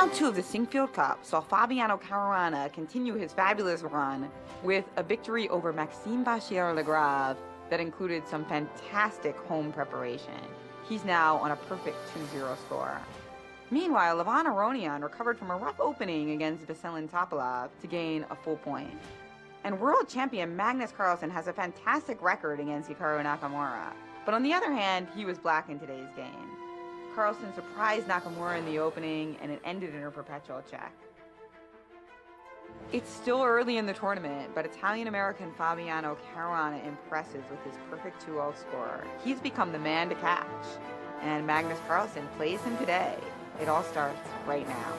Round 2 of the Sinquefield Cup saw Fabiano Caruana continue his fabulous run with a victory over Maxime Bachir-Legrave that included some fantastic home preparation. He's now on a perfect 2-0 score. Meanwhile, Levon Aronian recovered from a rough opening against Vasilin Topalov to gain a full point. And world champion Magnus Carlsen has a fantastic record against Hikaru Nakamura. But on the other hand, he was black in today's game. Carlsen surprised Nakamura in the opening, and it ended in a perpetual check. It's still early in the tournament, but Italian-American Fabiano Caruana impresses with his perfect 2-0 score. He's become the man to catch, and Magnus Carlsen plays him today. It all starts right now.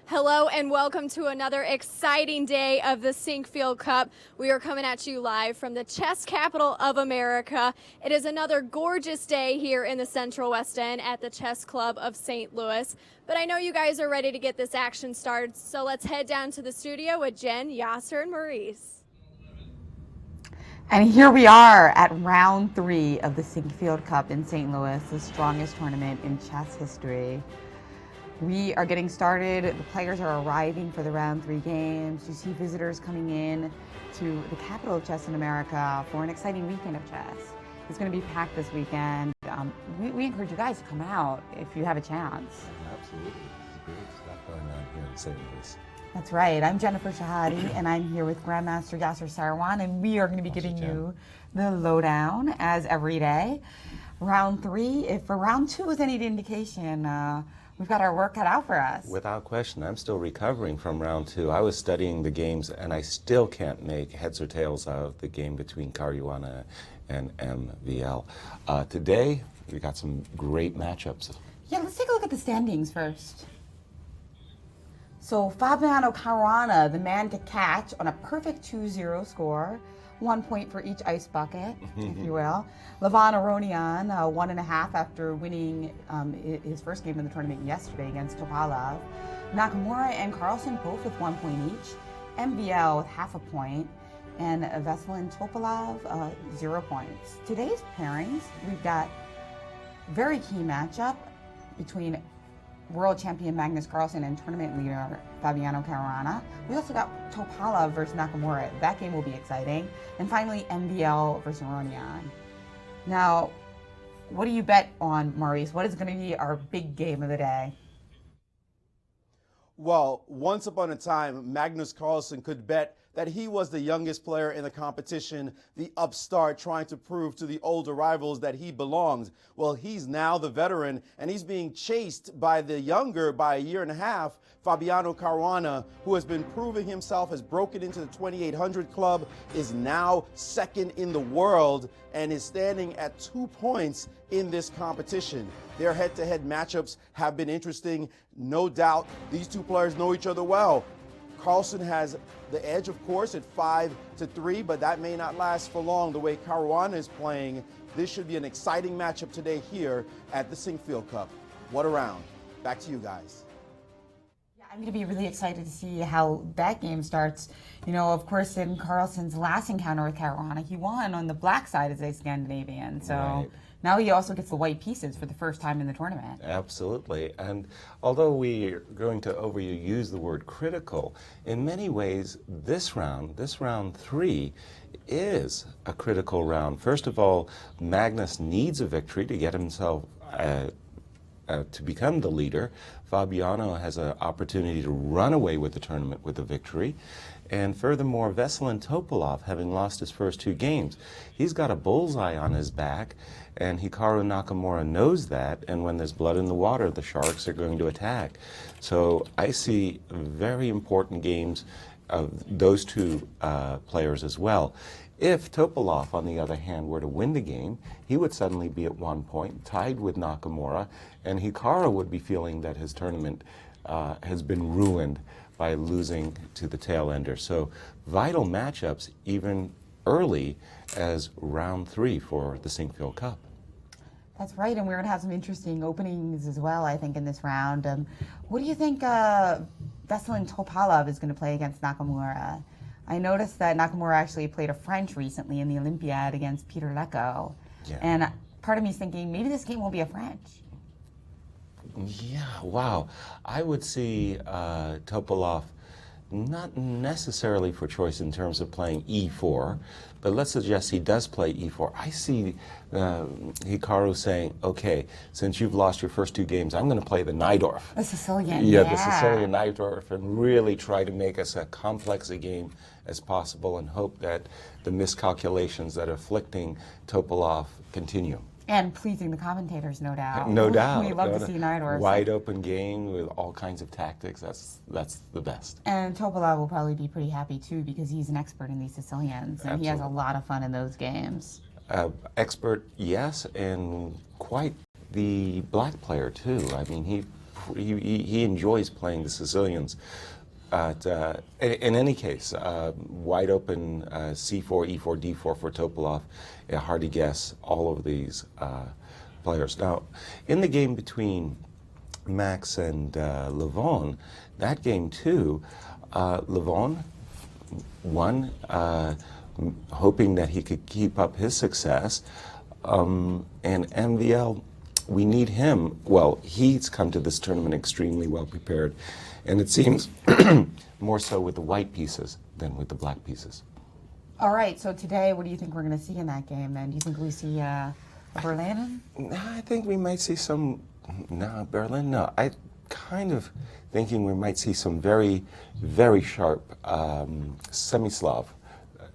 Hello and welcome to another exciting day of the Sinquefield Cup. We are coming at you live from the chess capital of America. It is another gorgeous day here in the Central West End at the Chess Club of St. Louis. But I know you guys are ready to get this action started, so let's head down to the studio with Jen, Yasser, and Maurice. And here we are at round 3 of the Sinquefield Cup in St. Louis, the strongest tournament in chess history. We are getting started. The players are arriving for the round 3 games. You see visitors coming in to the capital of chess in America for an exciting weekend of chess. It's going to be packed this weekend. We encourage you guys to come out if you have a chance. Absolutely. There's great stuff going on here in St. Louis. That's right. I'm Jennifer Shahadi, and I'm here with Grandmaster Yasser Sarwan, and we are going to be giving you the lowdown as every day. Round 3, if for round 2 is any indication, we've got our work cut out for us. Without question. I'm still recovering from round 2. I was studying the games, and I still can't make heads or tails out of the game between Caruana and MVL. Today, we got some great matchups. Yeah, let's take a look at the standings first. So Fabiano Caruana, the man to catch on a perfect 2-0 score. 1 point for each ice bucket, if you will. Levon Aronian, 1.5 after winning his first game in the tournament yesterday against Topalov. Nakamura and Carlsen both with 1 point each. MVL with half a point. And Vasilin Topalov, 0 points. Today's pairings, we've got very key matchup between world champion Magnus Carlsen and tournament leader Fabiano Caruana. We also got Topalov versus Nakamura. That game will be exciting. And finally, MVL versus Aronian. Now, what do you bet on, Maurice? What is going to be our big game of the day? Well, once upon a time, Magnus Carlsen could bet that he was the youngest player in the competition, the upstart trying to prove to the older rivals that he belonged. Well, he's now the veteran, and he's being chased by the younger by 1.5 years, Fabiano Caruana, who has been proving himself, has broken into the 2800 club, is now second in the world, and is standing at 2 points in this competition. Their head-to-head matchups have been interesting. No doubt these two players know each other well. Carlsen has the edge, of course, at 5-3, but that may not last for long the way Caruana is playing. This should be an exciting matchup today here at the Sinquefield Cup. What a round. Back to you guys. Yeah, I'm going to be really excited to see how that game starts. You know, of course, in Carlsen's last encounter with Caruana, he won on the black side as a Scandinavian. So. Right. Now he also gets the white pieces for the first time in the tournament. Absolutely. And although we are going to overuse the word critical, in many ways, this round 3, is a critical round. First of all, Magnus needs a victory to get himself to become the leader. Fabiano has an opportunity to run away with the tournament with a victory. And furthermore, Vasilin Topalov, having lost his first 2 games, he's got a bullseye on his back, and Hikaru Nakamura knows that, and when there's blood in the water, the Sharks are going to attack. So I see very important games of those 2 players as well. If Topalov, on the other hand, were to win the game, he would suddenly be at 1 point, tied with Nakamura, and Hikaru would be feeling that his tournament has been ruined by losing to the tail ender. So vital matchups even early as round 3 for the Sinquefield Cup. That's right, and we're going to have some interesting openings as well, I think, in this round. What do you think Veselin Topalov is going to play against Nakamura? I noticed that Nakamura actually played a French recently in the Olympiad against Peter Lecco. Yeah. And part of me is thinking maybe this game will be a French. Yeah, wow. I would see Topalov not necessarily for choice in terms of playing e4, but let's suggest he does play e4. I see Hikaru saying, okay, since you've lost your first 2 games, I'm going to play the Najdorf. The Sicilian, Yeah, the Sicilian Najdorf, and really try to make us as complex a game as possible and hope that the miscalculations that are afflicting Topalov continue. And pleasing the commentators, no doubt. No doubt. We love to see Najdorf. Wide open game with all kinds of tactics. That's the best. And Topalov will probably be pretty happy too because he's an expert in these Sicilians and he has a lot of fun in those games. Expert, yes, and quite the black player too. I mean, he enjoys playing the Sicilians. In any case, wide open c4, e4, d4 for Topalov. Hard to guess all of these players. Now, in the game between Max and Levon, that game too, Levon won, hoping that he could keep up his success. And MVL, we need him. Well, he's come to this tournament extremely well prepared. And it seems more so with the white pieces than with the black pieces. All right, so today, what do you think we're going to see in that game then? Do you think we see Berlin? I think we might see some, no, Berlin, no. I kind of thinking we might see some very, very sharp semi-Slav.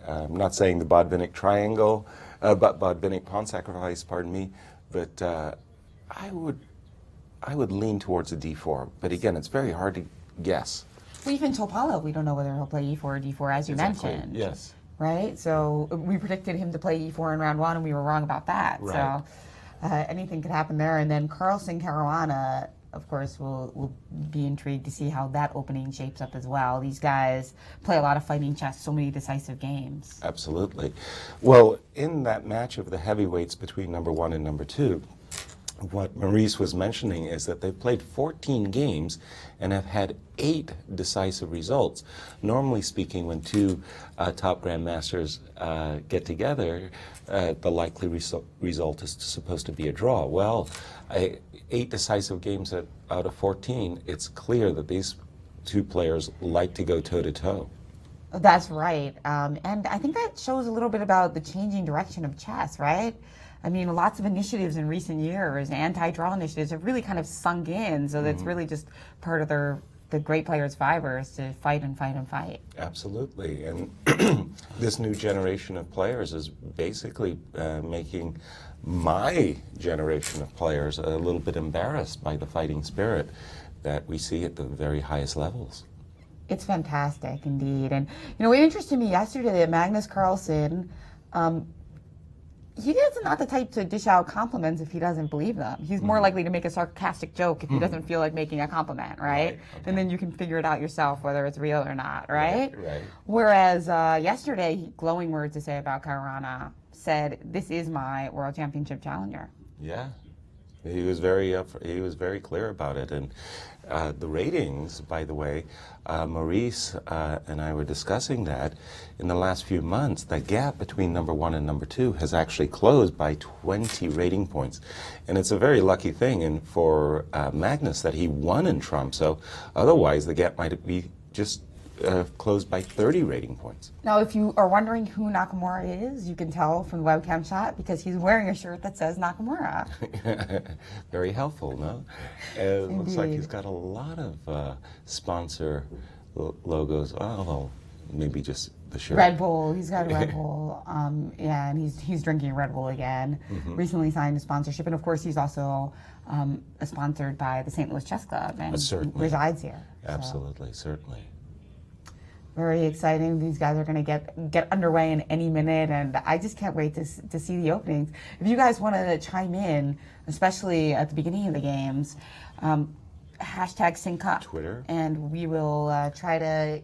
I'm not saying the Botvinnik triangle, but Botvinnik pawn sacrifice, pardon me, but I would lean towards a d4. But again, it's very hard to guess. Well, even Topalov, we don't know whether he'll play e4 or d4, as you mentioned. Yes. Right? So we predicted him to play e4 in round 1, and we were wrong about that. Right. So anything could happen there. And then Carlsen Caruana, of course, we'll be intrigued to see how that opening shapes up as well. These guys play a lot of fighting chess, so many decisive games. Absolutely. Well, in that match of the heavyweights between number 1 and number 2, what Maurice was mentioning is that they've played 14 games and have had 8 decisive results. Normally speaking, when 2 top grandmasters get together, the likely result is supposed to be a draw. Well, 8 decisive games out of 14, it's clear that these 2 players like to go toe-to-toe. That's right. And I think that shows a little bit about the changing direction of chess, right? I mean, lots of initiatives in recent years, anti-draw initiatives, have really kind of sunk in, so that's really just part of the great players' fibers to fight and fight and fight. Absolutely. And this new generation of players is basically making my generation of players a little bit embarrassed by the fighting spirit that we see at the very highest levels. It's fantastic, indeed. And, you know, it interested me yesterday that Magnus Carlsen, he is not the type to dish out compliments if he doesn't believe them. He's more likely to make a sarcastic joke if he doesn't feel like making a compliment, right? Okay. And then you can figure it out yourself whether it's real or not, right? Right. Whereas yesterday, glowing words to say about Caruana, said, "This is my World Championship challenger." Yeah. He was very clear about it. And the ratings, by the way, Maurice and I were discussing that in the last few months. The gap between number 1 and number 2 has actually closed by 20 rating points. And it's a very lucky thing and for Magnus that he won in Tromsø. Otherwise, the gap might be just closed by 30 rating points. Now, if you are wondering who Nakamura is, you can tell from the webcam shot because he's wearing a shirt that says Nakamura. Very helpful, no? It looks like Indeed. he's got a lot of sponsor logos. Oh, well, maybe just the shirt. Red Bull, he's got a Red Bull, yeah, and he's drinking Red Bull again. Recently signed a sponsorship, and of course he's also sponsored by the St. Louis Chess Club and Certainly. resides here. So, Absolutely, certainly. very exciting. These guys are going to get underway in any minute, and I just can't wait to see the openings. If you guys want to chime in, especially at the beginning of the games, hashtag Sinquefield Twitter. and we will try to,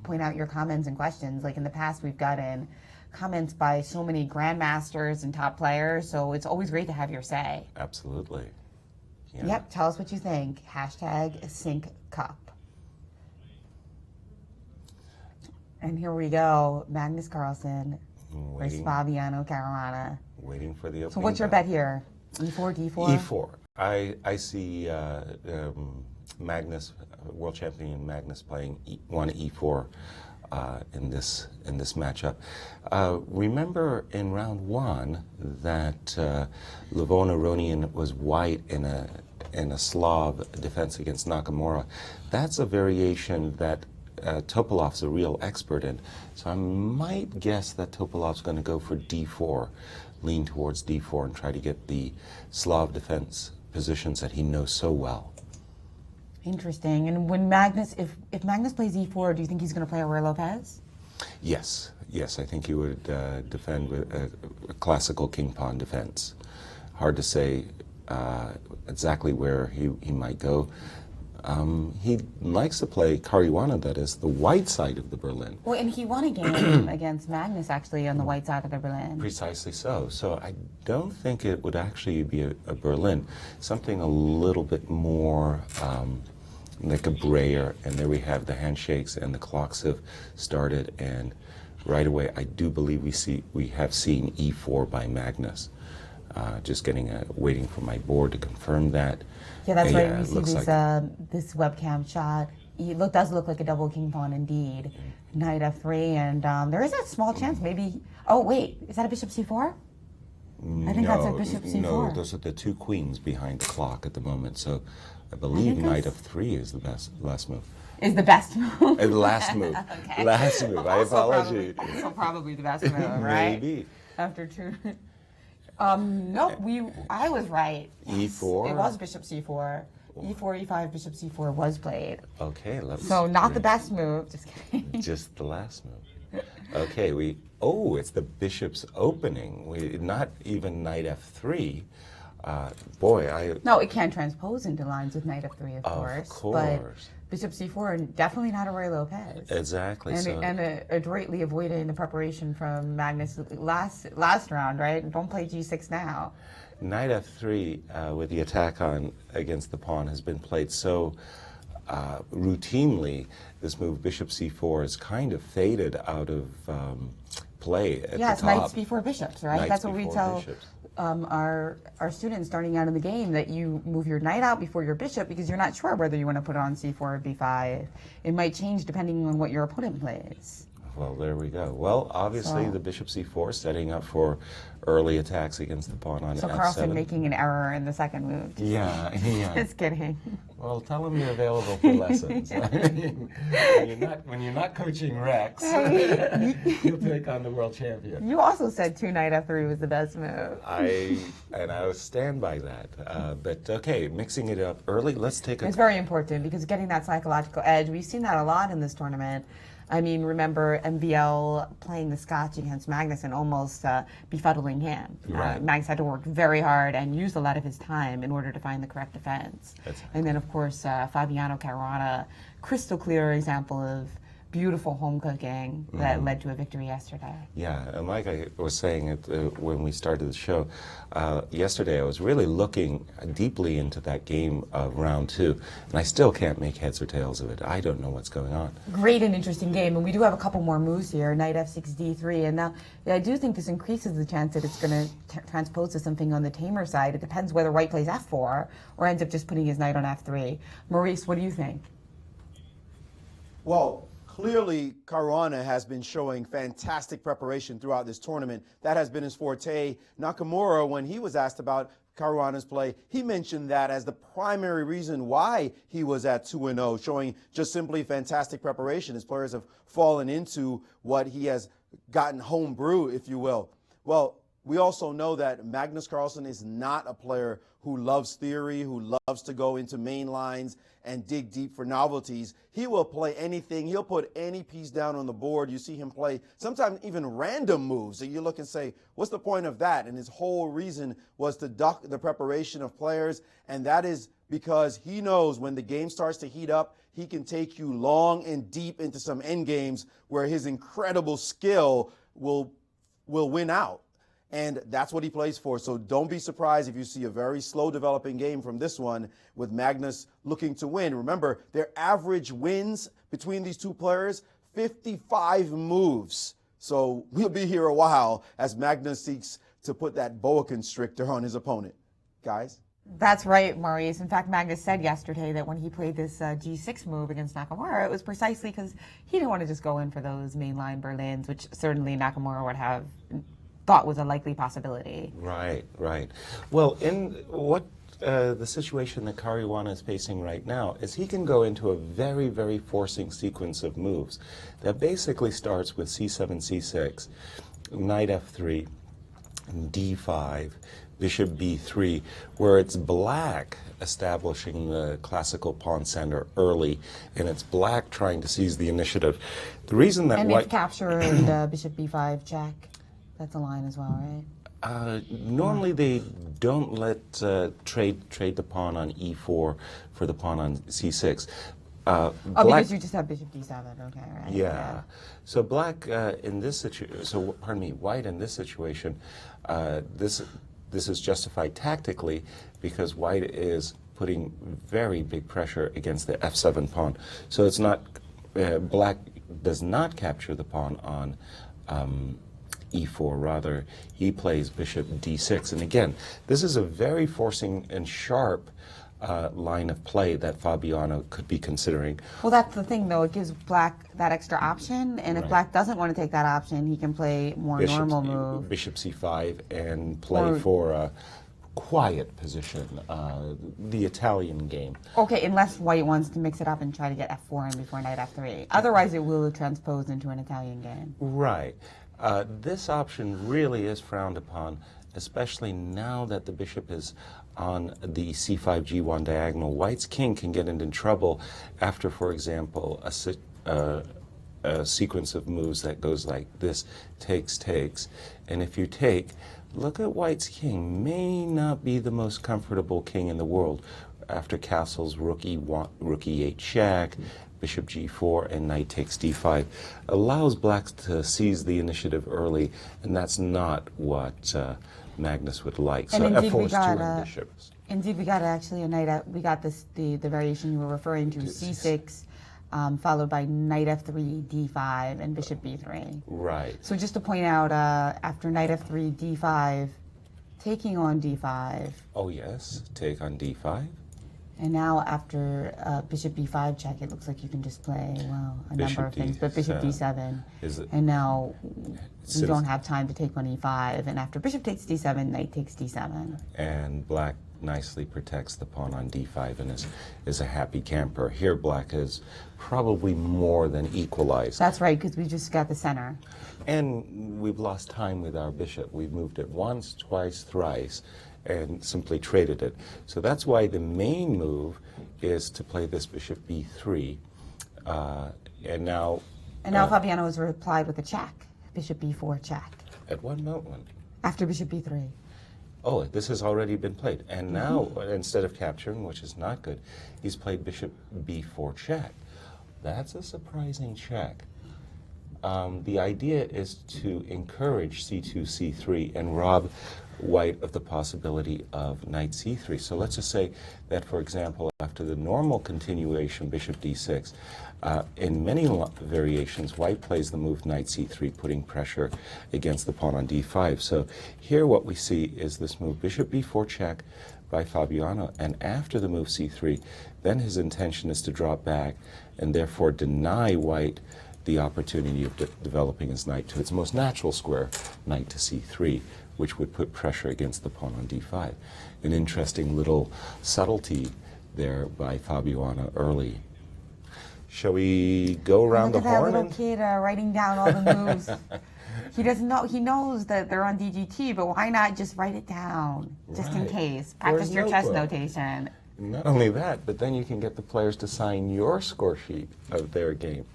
point out your comments and questions. Like in the past, we've gotten comments by so many grandmasters and top players, so it's always great to have your say. Absolutely. Yeah. Yep, tell us what you think. Hashtag Sinquefield. And here we go. Magnus Carlsen versus Fabiano Caruana. Waiting for the opening. So what's your bet here? E4, D4? E4. I see Magnus, world champion Magnus, playing one E4 in this matchup. Remember in round one that Levon Aronian was white in a Slav defense against Nakamura. That's a variation that Topolov's a real expert in. So I might guess that Topolov's going to go for D4, lean towards D4 and try to get the Slav defense positions that he knows so well. Interesting. And when Magnus, if Magnus plays E4, do you think he's going to play Aurora Lopez? Yes, I think he would defend with a classical king pawn defense. Hard to say exactly where he might go. He likes to play Caruana, that is, the white side of the Berlin. Well, and he won a game against Magnus, actually, on the white side of the Berlin. Precisely so. So I don't think it would actually be a Berlin. Something a little bit more like a Breyer. And there we have the handshakes and the clocks have started. And right away, I do believe we have seen E4 by Magnus. Just waiting for my board to confirm that. Yeah, that's right. We see this webcam shot. It does look like a double king pawn indeed. Knight F3, and there is a small chance maybe. Oh wait, is that a bishop C4? I think that's a bishop C4. No, those are the two queens behind the clock at the moment. So I believe Knight F3 is the last move. Is the best move. The last move. Okay. Last move. I apologize. So probably the best move, right? Maybe. After two. No, I was right. E4? It was bishop C4. E4, E5, bishop C4 was played. Okay, So not the best move, just kidding. Just the last move. Okay, it's the bishop's opening. Not even Knight F3. No, it can transpose into lines with Knight F3, of course. Of course. But bishop C4, and definitely not a Roy Lopez. Exactly. And adroitly avoiding the preparation from Magnus last round, right? Don't play G6 now. Knight F3 with the attack on against the pawn has been played so routinely. This move, bishop C4, is kind of faded out of play at the top. Knights before bishops, right? Knights That's what we tell bishops. our students starting out in the game, that you move your knight out before your bishop because you're not sure whether you want to put it on C4 or B5. It might change depending on what your opponent plays. Well, there we go. Well, obviously the bishop C4 setting up for early attacks against the pawn on F7. So Carlsen making an error in the second move. Yeah. Just kidding. Well, tell him you're available for lessons. I mean, when you're not coaching Rex, you'll take on the world champion. You also said Knight F3 was the best move. I stand by that. But okay, mixing it up early. Let's take a. It's very important because getting that psychological edge. We've seen that a lot in this tournament. I mean, remember MVL playing the Scotch against Magnus and almost befuddling him. Right. Magnus had to work very hard and use a lot of his time in order to find the correct defense. And then, of course, Fabiano Caruana, crystal clear example of beautiful home cooking that led to a victory yesterday. Yeah, and like I was saying when we started the show, yesterday I was really looking deeply into that game of round two, and I still can't make heads or tails of it. I don't know what's going on. Great and interesting game, and we do have a couple more moves here, Knight F6, D3, and now I do think this increases the chance that it's going to transpose to something on the tamer side. It depends whether white plays F4 or ends up just putting his knight on F3. Maurice, what do you think? Well, clearly, Caruana has been showing fantastic preparation throughout this tournament. That has been his forte. Nakamura, when he was asked about Caruana's play, he mentioned that as the primary reason why he was at 2-0, showing just simply fantastic preparation. His players have fallen into what he has gotten homebrew, if you will. Well, we also know that Magnus Carlsen is not a player who loves theory, who loves to go into main lines and dig deep for novelties. He will play anything. He'll put any piece down on the board. You see him play sometimes even random moves. So you look and say, what's the point of that? And his whole reason was to duck the preparation of players, and that is because he knows when the game starts to heat up, he can take you long and deep into some end games where his incredible skill will win out. And that's what he plays for. So don't be surprised if you see a very slow developing game from this one with Magnus looking to win. Remember, their average wins between these two players, 55 moves. So we'll be here a while as Magnus seeks to put that boa constrictor on his opponent. Guys? That's right, Maurice. In fact, Magnus said yesterday that when he played this G6 move against Nakamura, it was precisely because he didn't want to just go in for those mainline Berlins, which certainly Nakamura would have thought was a likely possibility. Right, right. Well, in what the situation that Caruana is facing right now is he can go into a very, very forcing sequence of moves that basically starts with c7, c6, knight f3, d5, bishop b3, where it's black establishing the classical pawn center early, and it's black trying to seize the initiative. The reason that And white it's captured bishop b5 check. That's a line as well, right? Normally they don't let trade the pawn on e4 for the pawn on c6. Because you just have bishop d7, okay, right? Yeah. So black in this situation, so pardon me, white in this situation, this is justified tactically because white is putting very big pressure against the f7 pawn. So it's not, black does not capture the pawn on e4, rather he plays bishop d6. And again, this is a very forcing and sharp line of play that Fabiano could be considering. Well, that's the thing, though. It gives black that extra option, and if Right. black doesn't want to take that option, he can play more normal move. Bishop c5 and play for a quiet position, the Italian game. Okay, unless white wants to mix it up and try to get f4 in before knight f3. Otherwise, it will transpose into an Italian game. Right. This option really is frowned upon, especially now that the bishop is on the c5 g1 diagonal. White's king can get into trouble after, for example, a sequence of moves that goes like this: takes, takes. And if you take, look at white's king. May not be the most comfortable king in the world. After castles, rook e8 check, bishop g4, and knight takes d5 allows blacks to seize the initiative early, and that's not what Magnus would like. And So indeed, f4 we is got, too ambitious. Indeed, we got actually a knight. We got this the variation you were referring to, c6, followed by knight f3, d5, and bishop b3. Right. So just to point out, after knight f3, d5, taking on d5, Oh yes, take on d5. and now after bishop b5 check, it looks like you can just play, well, a number of things, but bishop d7, and now you don't have time to take on e5, and after bishop takes d7, knight takes d7. And black nicely protects the pawn on d5 and is a happy camper. Here black is probably more than equalized. That's right, because we just got the center. And we've lost time with our bishop. We've moved it once, twice, thrice, and simply traded it. So that's why the main move is to play this bishop b3. And now Fabiano has replied with a check, bishop b4 check, at what moment? after bishop b3. Oh, this has already been played. And now, instead of capturing, which is not good, he's played bishop b4 check. That's a surprising check. The idea is to encourage c2, c3, and rob white of the possibility of knight c3. So let's just say that, for example, after the normal continuation, bishop d6, in many variations, white plays the move knight c3, putting pressure against the pawn on d5. So here what we see is this move, bishop b4 check by Fabiano, and after the move c3, then his intention is to drop back and therefore deny white the opportunity of developing his knight to its most natural square, knight to c3, which would put pressure against the pawn on d5. An interesting little subtlety there by Fabiano early. Shall we go around Look the at that horn? little kid writing down all the moves. He doesn't know. He knows that they're on DGT, but why not just write it down, just in Right. case? Or Practice his your chess notebook. notation. Not only that, but then you can get the players to sign your score sheet of their game.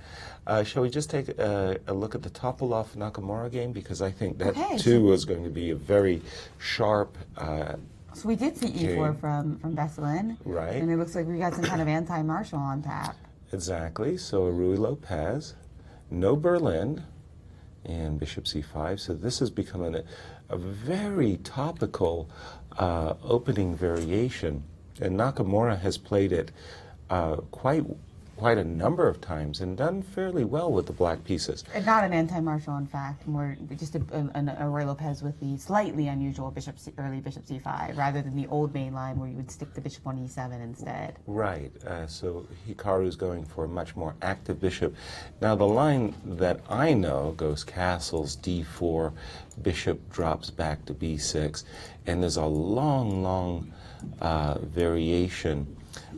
Shall we just take a look at the Topolov-Nakamura game? Because I think that, Okay, too, is going to be a very sharp So we did see E4 from Besselin. Right. And it looks like we got some kind of anti-martial on tap. Exactly. So a Rui Lopez, no Berlin, and bishop c5. So this has become a very topical opening variation. And Nakamura has played it quite a number of times and done fairly well with the black pieces. And not an anti-martial, in fact, more just a Roy Lopez with the slightly unusual early bishop c5, rather than the old main line where you would stick the bishop on e7 instead. Right. So Hikaru's going for a much more active bishop. Now the line that I know goes castles, d4, bishop drops back to b6, and there's a long variation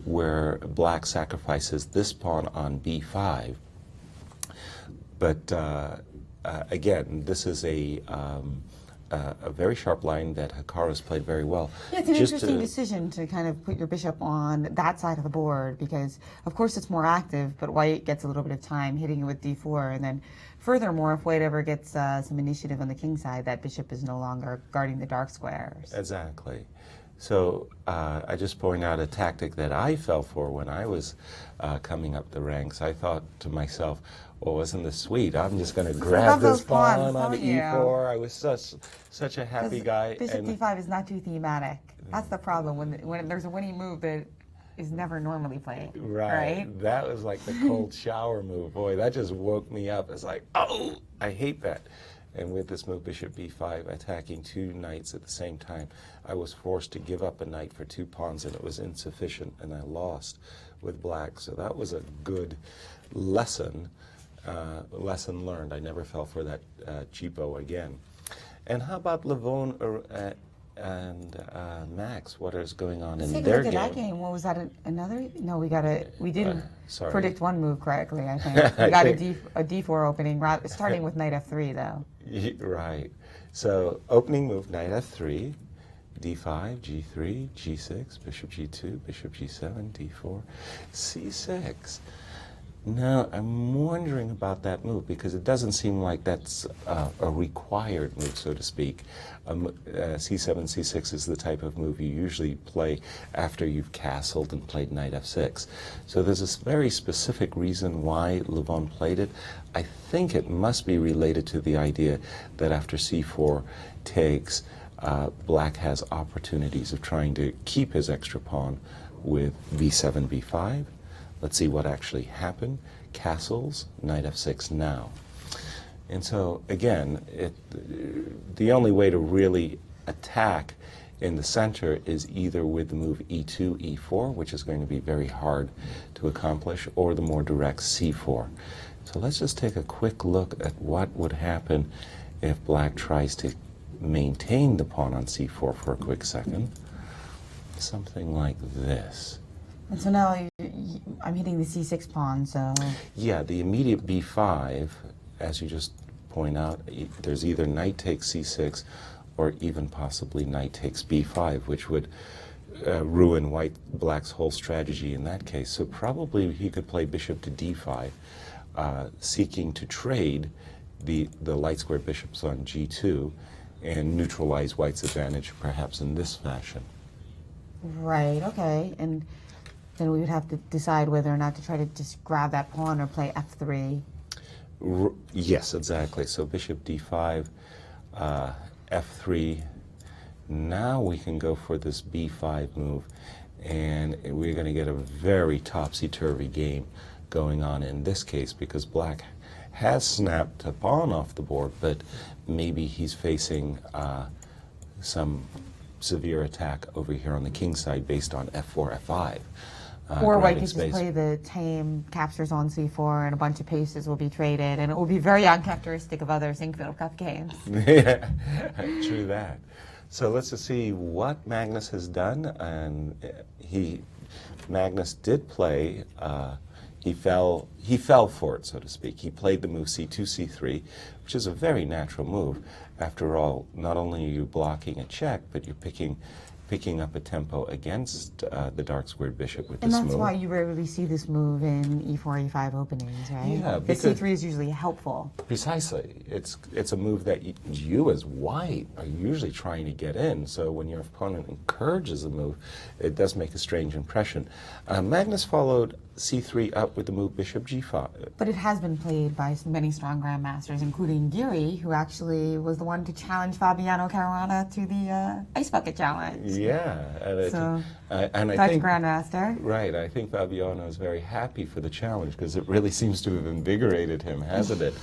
where black sacrifices this pawn on b5. But again, this is a very sharp line that Hikaru's played very well. Yeah, it's an interesting decision to kind of put your bishop on that side of the board because, of course, it's more active, but white gets a little bit of time hitting it with d4. And then furthermore, if white ever gets some initiative on the king side, that bishop is no longer guarding the dark squares. Exactly. So I just point out a tactic that I fell for when I was coming up the ranks. I thought to myself, well, isn't this sweet? I'm just going to grab this pawn on e4. I was such a happy guy. Bishop d5 is not too thematic. That's the problem when there's a winning move that is never normally played. Right? That was like the cold shower move. Boy, that just woke me up. It's like, oh, I hate that. And with this move, bishop b5, attacking two knights at the same time, I was forced to give up a knight for two pawns, and it was insufficient, and I lost with black. So that was a good lesson learned. I never fell for that cheapo again. And how about Levon and Max? What is going on in their game? That game. What was that? Another? No, we didn't predict one move correctly. I think we got a d4 opening, starting with knight f3 though. Right. So opening move, knight f3, d5, g3, g6, bishop g2, bishop g7, d4, c6. Now, I'm wondering about that move because it doesn't seem like that's a required move, so to speak. C7, c6 is the type of move you usually play after you've castled and played knight f6. So there's a very specific reason why Levon played it. I think it must be related to the idea that after c4 takes, black has opportunities of trying to keep his extra pawn with b7, b5. Let's see what actually happened. Castles, knight f6 now. And so, again, the only way to really attack in the center is either with the move e2, e4, which is going to be very hard to accomplish, or the more direct c4. So let's just take a quick look at what would happen if black tries to maintain the pawn on c4 for a quick second. Something like this. And so now I'm hitting the c6 pawn, so... Yeah, the immediate b5, as you just point out, there's either knight takes c6 or even possibly knight takes b5, which would ruin black's whole strategy in that case. So probably he could play bishop to d5, seeking to trade the light square bishops on g2 and neutralize white's advantage perhaps in this fashion. Right, okay. And then we would have to decide whether or not to try to just grab that pawn or play f3. Yes, exactly. So bishop d5, f3. Now we can go for this b5 move, and we're going to get a very topsy-turvy game going on in this case because black has snapped a pawn off the board, but maybe he's facing some severe attack over here on the king side based on f4, f5. Or white could just play the tame captures on c4 and a bunch of pieces will be traded, and it will be very uncharacteristic of other Sinquefield Cup games. Yeah, true that. So let's just see what Magnus has done. And Magnus did play, he fell for it, so to speak. He played the move c2, c3, which is a very natural move. After all, not only are you blocking a check, but you're picking picking up a tempo against the dark squared bishop with And this that's move. why you rarely see this move in e4, e5 openings, right? Yeah, the because- c3 is usually helpful. Precisely. It's a move that you as white are usually trying to get in, so when your opponent encourages the move, it does make a strange impression. Magnus followed c3 up with the move bishop g5. But it has been played by many strong grandmasters, including Geary, who actually was the one to challenge Fabiano Caruana to the Ice Bucket Challenge. Yeah, and, So, and I Dutch think grandmaster. right. I think Fabiano is very happy for the challenge because it really seems to have invigorated him, hasn't it?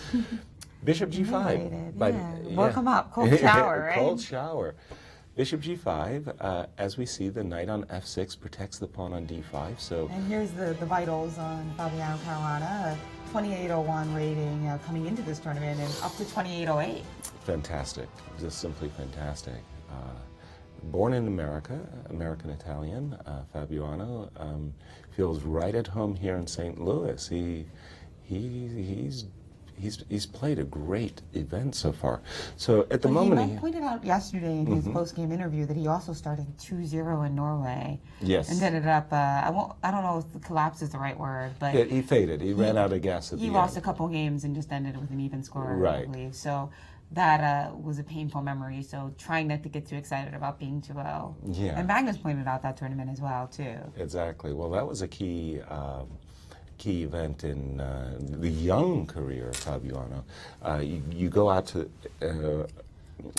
Bishop g5. Invigorated, yeah. Welcome up, cold shower, right? Cold shower. Bishop g5. As we see, the knight on f6 protects the pawn on d5. So And here's the vitals on Fabiano Caruana, 2801 rating coming into this tournament and up to 2808. fantastic, just simply fantastic. Born in America, American-Italian, Fabiano feels right at home here in St. Louis. He's played a great event so far. So at the But moment, he pointed out yesterday in his post-game interview that he also started 2-0 in Norway. Yes. And ended up, I don't know if collapse is the right word, but yeah, he faded. He ran out of gas at the he end. lost a couple games and just ended with an even score, I Right. believe. So that was a painful memory. So trying not to get too excited about being 2-0. Yeah. And Magnus pointed out that tournament as well, too. Exactly. Well, that was a key event in the young career of Fabiano. You go out to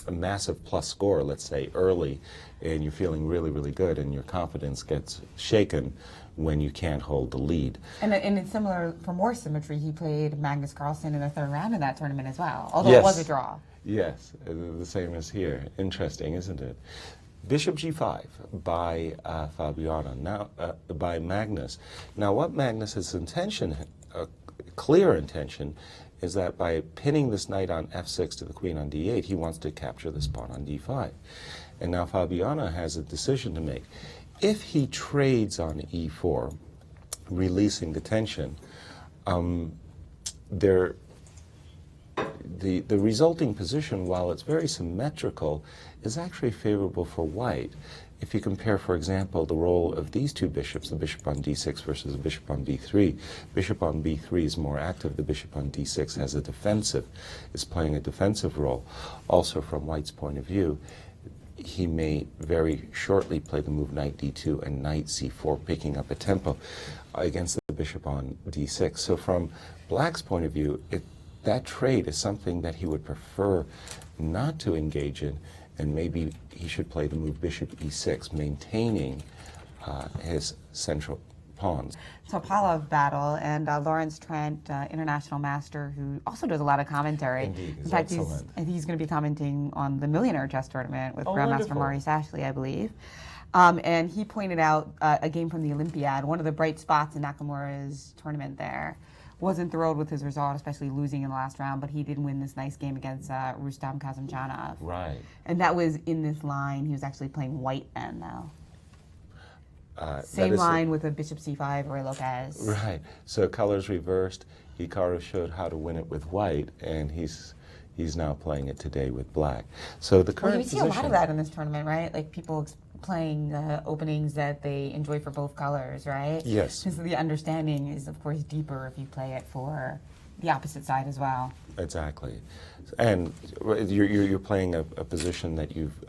a massive plus score, let's say, early, and you're feeling really, really good, and your confidence gets shaken when you can't hold the lead. And it's similar, for more symmetry, he played Magnus Carlsen in the third round of that tournament as well, although Yes. it was a draw. Yes, the same as here. Interesting, isn't it? Bishop g5 by Fabiano, now by Magnus. Now, what Magnus's intention, clear intention, is that by pinning this knight on f6 to the queen on d8, he wants to capture this pawn on d5. And now Fabiano has a decision to make. If he trades on e4, releasing the tension, the resulting position, while it's very symmetrical, is actually favorable for white. If you compare, for example, the role of these two bishops, the bishop on d6 versus the bishop on b3, bishop on b3 is more active, the bishop on d6 has a defensive, is playing a defensive role. Also, from white's point of view, he may very shortly play the move knight d2 and knight c4, picking up a tempo against the bishop on d6. So from black's point of view, that trade is something that he would prefer not to engage in, and maybe he should play the move bishop e6, maintaining his central pawns. Topalov battle, and Lawrence Trent, international master, who also does a lot of commentary. Indeed, In he's fact, excellent. he's going to be commenting on the Millionaire Chess Tournament with Oh, Grandmaster wonderful. Maurice Ashley, I believe. And he pointed out a game from the Olympiad. One of the bright spots in Nakamura's tournament there. Wasn't thrilled with his result, especially losing in the last round, but he did win this nice game against Rustam Kazimjanov. Right. And that was in this line. He was actually playing white then, though. That Same is line with a bishop c5 or Lopez. Right. So colors reversed. Hikaru showed how to win it with white, and he's now playing it today with black. So the current Well, you see position. a lot of that in this tournament, right? Like people playing openings that they enjoy for both colors, right? Yes. Because the understanding is, of course, deeper if you play it for the opposite side as well. Exactly. And you're playing a position that you've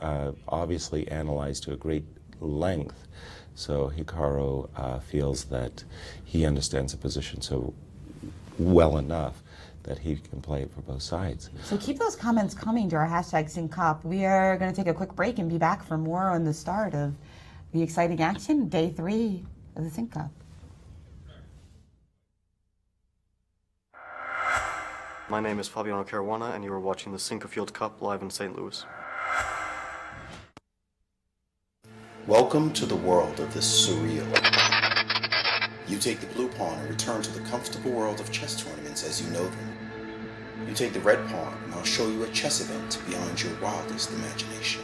obviously analyzed to a great length. So Hikaru feels that he understands the position so well enough that he can play it for both sides. So keep those comments coming to our hashtag SyncCup. We are going to take a quick break and be back for more on the start of the exciting action, day 3 of the SyncCup. My name is Fabiano Caruana, and you are watching the Sinquefield Cup live in St. Louis. Welcome to the world of the surreal. You take the blue pawn and return to the comfortable world of chess tournaments as you know them. You take the red pawn and I'll show you a chess event beyond your wildest imagination.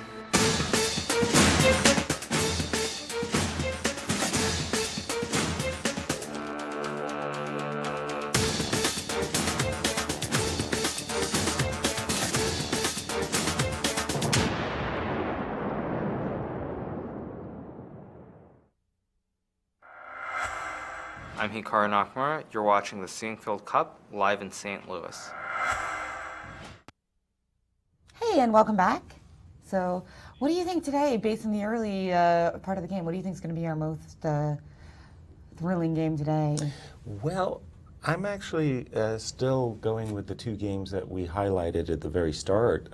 I'm Hikaru Nakamura. You're watching the Sinquefield Cup live in St. Louis. Hey, and welcome back. So, what do you think today, based on the early part of the game, what do you think is going to be our most thrilling game today? Well, I'm actually still going with the two games that we highlighted at the very start,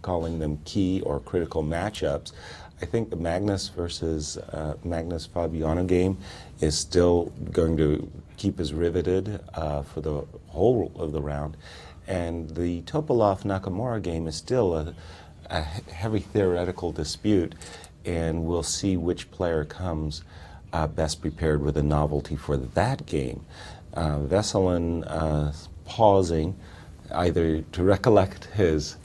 calling them key or critical matchups. I think the Magnus versus Magnus Fabiano game is still going to keep us riveted for the whole of the round. And the Topalov-Nakamura game is still a heavy theoretical dispute, and we'll see which player comes best prepared with a novelty for that game. Veselin pausing either to recollect his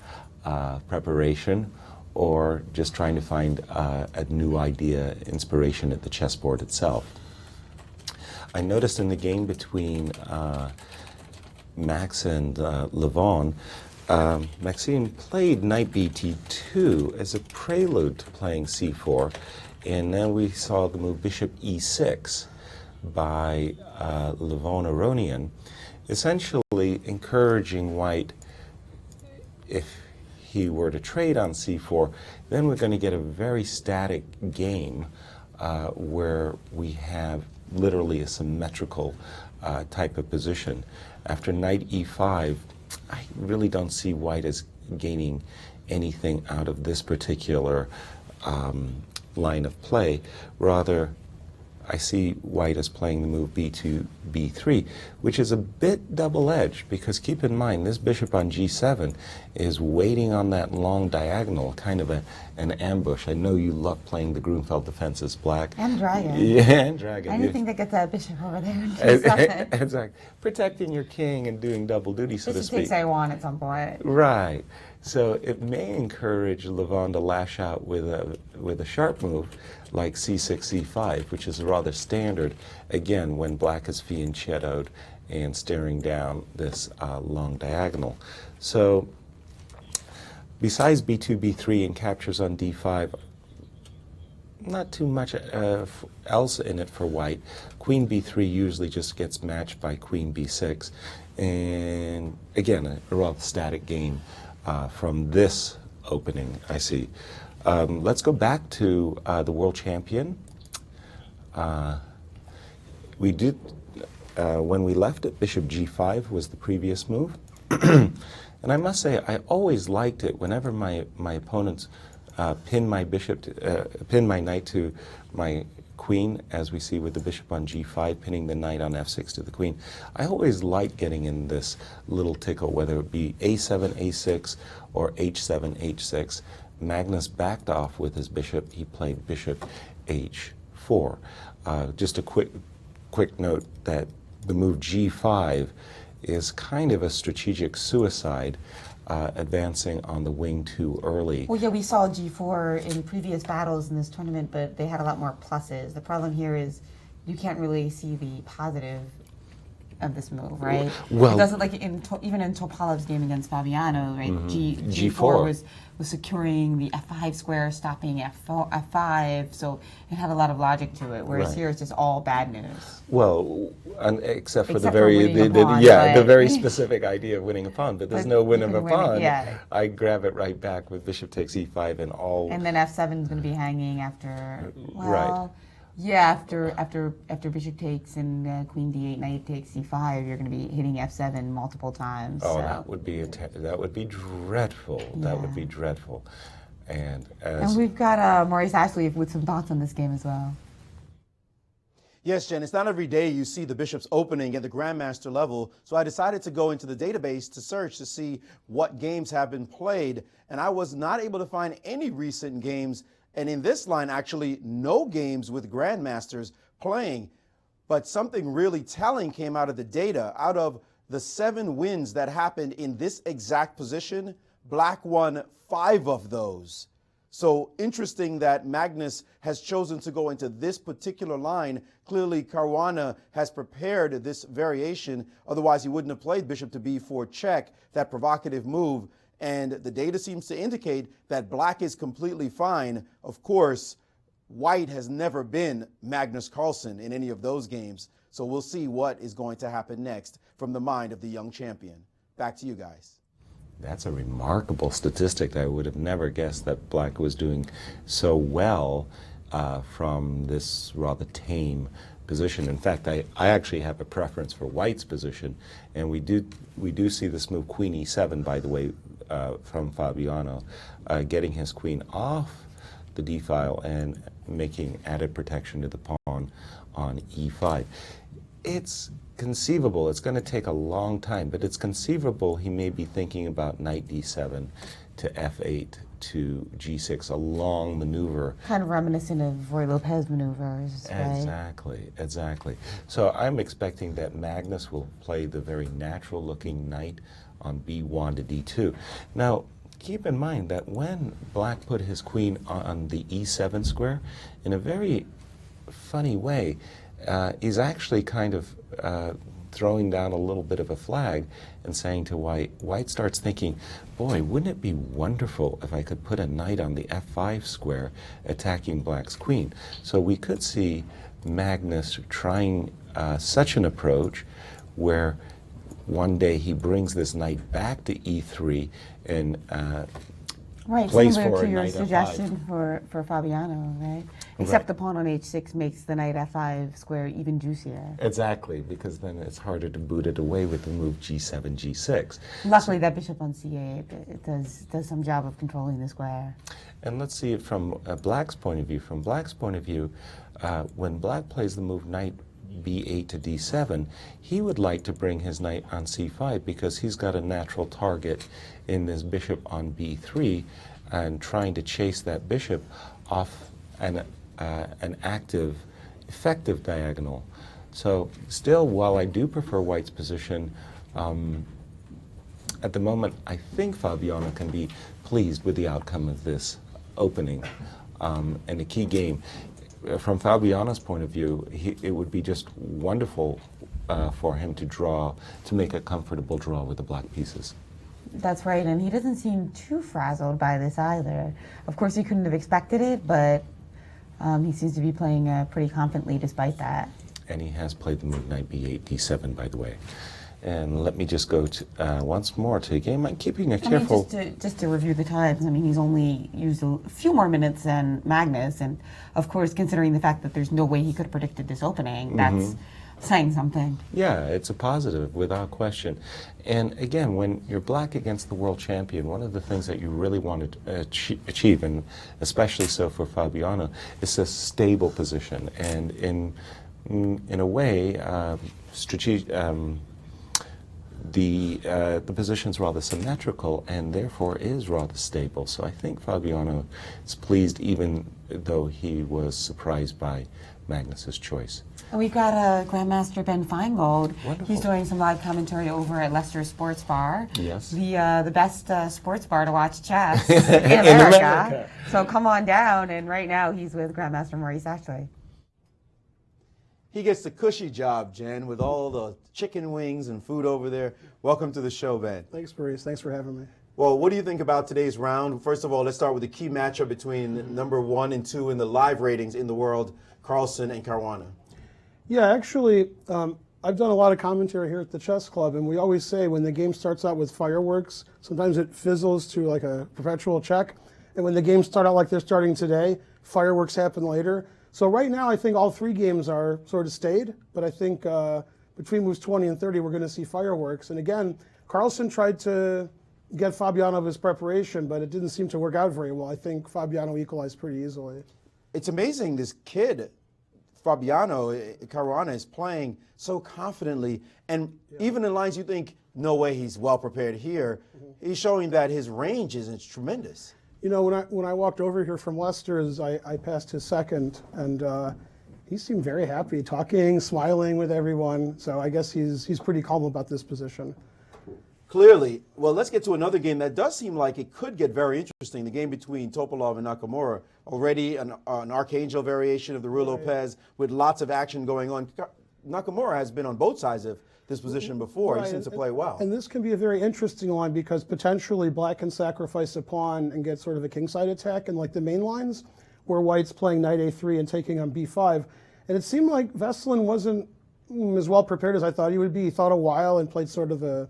preparation or just trying to find a new idea, inspiration at the chessboard itself. I noticed in the game between Max and Levon, Maxime played knight bt2 as a prelude to playing c4, and then we saw the move bishop e6 by Levon Aronian, essentially encouraging white, if he were to trade on c4, then we're going to get a very static game where we have literally a symmetrical type of position. After knight e5, I really don't see white as gaining anything out of this particular line of play. Rather, I see white as playing the move b2, b3, which is a bit double-edged, because keep in mind, this bishop on g7 is waiting on that long diagonal, kind of an ambush. I know you love playing the Grunfeld defenses, black. And dragon. Yeah, and dragon. Anything that gets that bishop over there. Exactly. Protecting your king and doing double duty, so to Bishop speak. takes A1 at some point. Right. So it may encourage Levon to lash out with a sharp move like c6, c5, which is rather standard, again, when black is fianchettoed and staring down this long diagonal. So besides b2, b3 and captures on d5, not too much else in it for white. Queen b3 usually just gets matched by queen b6. And again, a rather static game from this opening, I see. Let's go back to the world champion. We did, when we left it, bishop g5 was the previous move. And I must say, I always liked it whenever my opponents pin my pin my knight to my queen, as we see with the bishop on g5, pinning the knight on f6 to the queen. I always like getting in this little tickle, whether it be a7, a6, or h7, h6. Magnus backed off with his bishop. He played bishop h4. Just a quick note that the move g5 is kind of a strategic suicide, advancing on the wing too early. Well, yeah, we saw G4 in previous battles in this tournament, but they had a lot more pluses. The problem here is you can't really see the positive of this move, right? Well, it doesn't, like even in Topalov's game against Fabiano, right? Mm-hmm. G4 was securing the f5 square, stopping f5, so it had a lot of logic to it. Whereas Right. here it's just all bad news. Well, except for Except the for very winning a pawn, the very right? specific idea of winning a pawn, but there's But no win you of a can win it, pawn. yeah. I grab it right back with bishop takes e5 and all. And then f7 is going to be hanging after, well, Right. yeah, after bishop takes and queen d8, knight takes c5, you're going to be hitting f7 multiple times. Oh, so. that would be dreadful. That would be dreadful. And we've got Maurice Ashley with some thoughts on this game as well. Yes, Jen, it's not every day you see the bishops opening at the grandmaster level, so I decided to go into the database to search to see what games have been played, and I was not able to find any recent games, and in this line, actually, no games with grandmasters playing. But something really telling came out of the data. Out of the 7 wins that happened in this exact position, black won 5 of those. So interesting that Magnus has chosen to go into this particular line. Clearly, Caruana has prepared this variation. Otherwise, he wouldn't have played bishop to b4 check, that provocative move. And the data seems to indicate that black is completely fine. Of course, white has never been Magnus Carlsen in any of those games. So we'll see what is going to happen next from the mind of the young champion. Back to you guys. That's a remarkable statistic. I would have never guessed that Black was doing so well from this rather tame position. In fact, I actually have a preference for White's position, and we do see this move Queen E7, by the way, from Fabiano, getting his queen off the D file and making added protection to the pawn on E5. It's conceivable, it's going to take a long time, but it's conceivable he may be thinking about knight D7 to F8 to G6, a long maneuver. Kind of reminiscent of Roy Lopez maneuvers, right? Exactly. So I'm expecting that Magnus will play the very natural looking knight on B1 to D2. Now, keep in mind that when Black put his queen on the E7 square, in a very funny way, he's actually kind of throwing down a little bit of a flag and saying to White, White starts thinking, boy, wouldn't it be wonderful if I could put a knight on the F5 square attacking Black's queen? So we could see Magnus trying such an approach where one day he brings this knight back to E3 and Right, plays similar for to a your knight suggestion F5. for Fabiano, right? Except Right. the pawn on H6 makes the knight F5 square even juicier. Exactly, because then it's harder to boot it away with the move G7, G6. Luckily, that bishop on C8 it does some job of controlling the square. And let's see it from Black's point of view. From Black's point of view, when Black plays the move knight B8 to D7, he would like to bring his knight on C5 because he's got a natural target in this bishop on B3 and trying to chase that bishop off an active, effective diagonal. So still, while I do prefer White's position, at the moment I think Fabiano can be pleased with the outcome of this opening and the key game. From Fabiano's point of view, it would be just wonderful for him to make a comfortable draw with the black pieces. That's right, and he doesn't seem too frazzled by this either. Of course, he couldn't have expected it, but he seems to be playing pretty confidently despite that. And he has played the move knight b8, d7, by the way. And let me just go to, once more to the game. I'm keeping a careful... just to review the times, I mean, he's only used a few more minutes than Magnus, and of course, considering the fact that there's no way he could have predicted this opening, that's saying something. Yeah, it's a positive, without question. And again, when you're black against the world champion, one of the things that you really want to achieve, and especially so for Fabiano, is a stable position. And in a way, the position's rather symmetrical and therefore is rather stable. So I think Fabiano is pleased, even though he was surprised by Magnus's choice. And we've got Grandmaster Ben Feingold. Wonderful. He's doing some live commentary over at Leicester Sports Bar. Yes. The best sports bar to watch chess in America. So come on down, and right now he's with Grandmaster Maurice Ashley. He gets the cushy job, Jen, with all the chicken wings and food over there. Welcome to the show, Ben. Thanks, Maurice. Thanks for having me. Well, what do you think about today's round? First of all, let's start with the key matchup between number 1 and 2 in the live ratings in the world, Carlsen and Caruana. Yeah, actually, I've done a lot of commentary here at the Chess Club, and we always say when the game starts out with fireworks, sometimes it fizzles to like a perpetual check. And when the games start out like they're starting today, fireworks happen later. So right now, I think all three games are sort of stayed, but I think between moves 20 and 30, we're going to see fireworks. And again, Carlsen tried to get Fabiano of his preparation, but it didn't seem to work out very well. I think Fabiano equalized pretty easily. It's amazing this kid, Fabiano Caruana, is playing so confidently. And even in lines you think, no way he's well prepared here, he's showing that his range is tremendous. You know, when I walked over here from Leicester's, I passed his second, and he seemed very happy, talking, smiling with everyone. So I guess he's pretty calm about this position. Clearly. Well, let's get to another game that does seem like it could get very interesting. The game between Topalov and Nakamura. Already an Archangel variation of the Ruy Lopez with lots of action going on. Nakamura has been on both sides of this position before. He seems to play well. And this can be a very interesting line because potentially black can sacrifice a pawn and get sort of a kingside attack in like the main lines where white's playing knight a3 and taking on b5. And it seemed like Veselin wasn't as well prepared as I thought he would be. He thought a while and played sort of a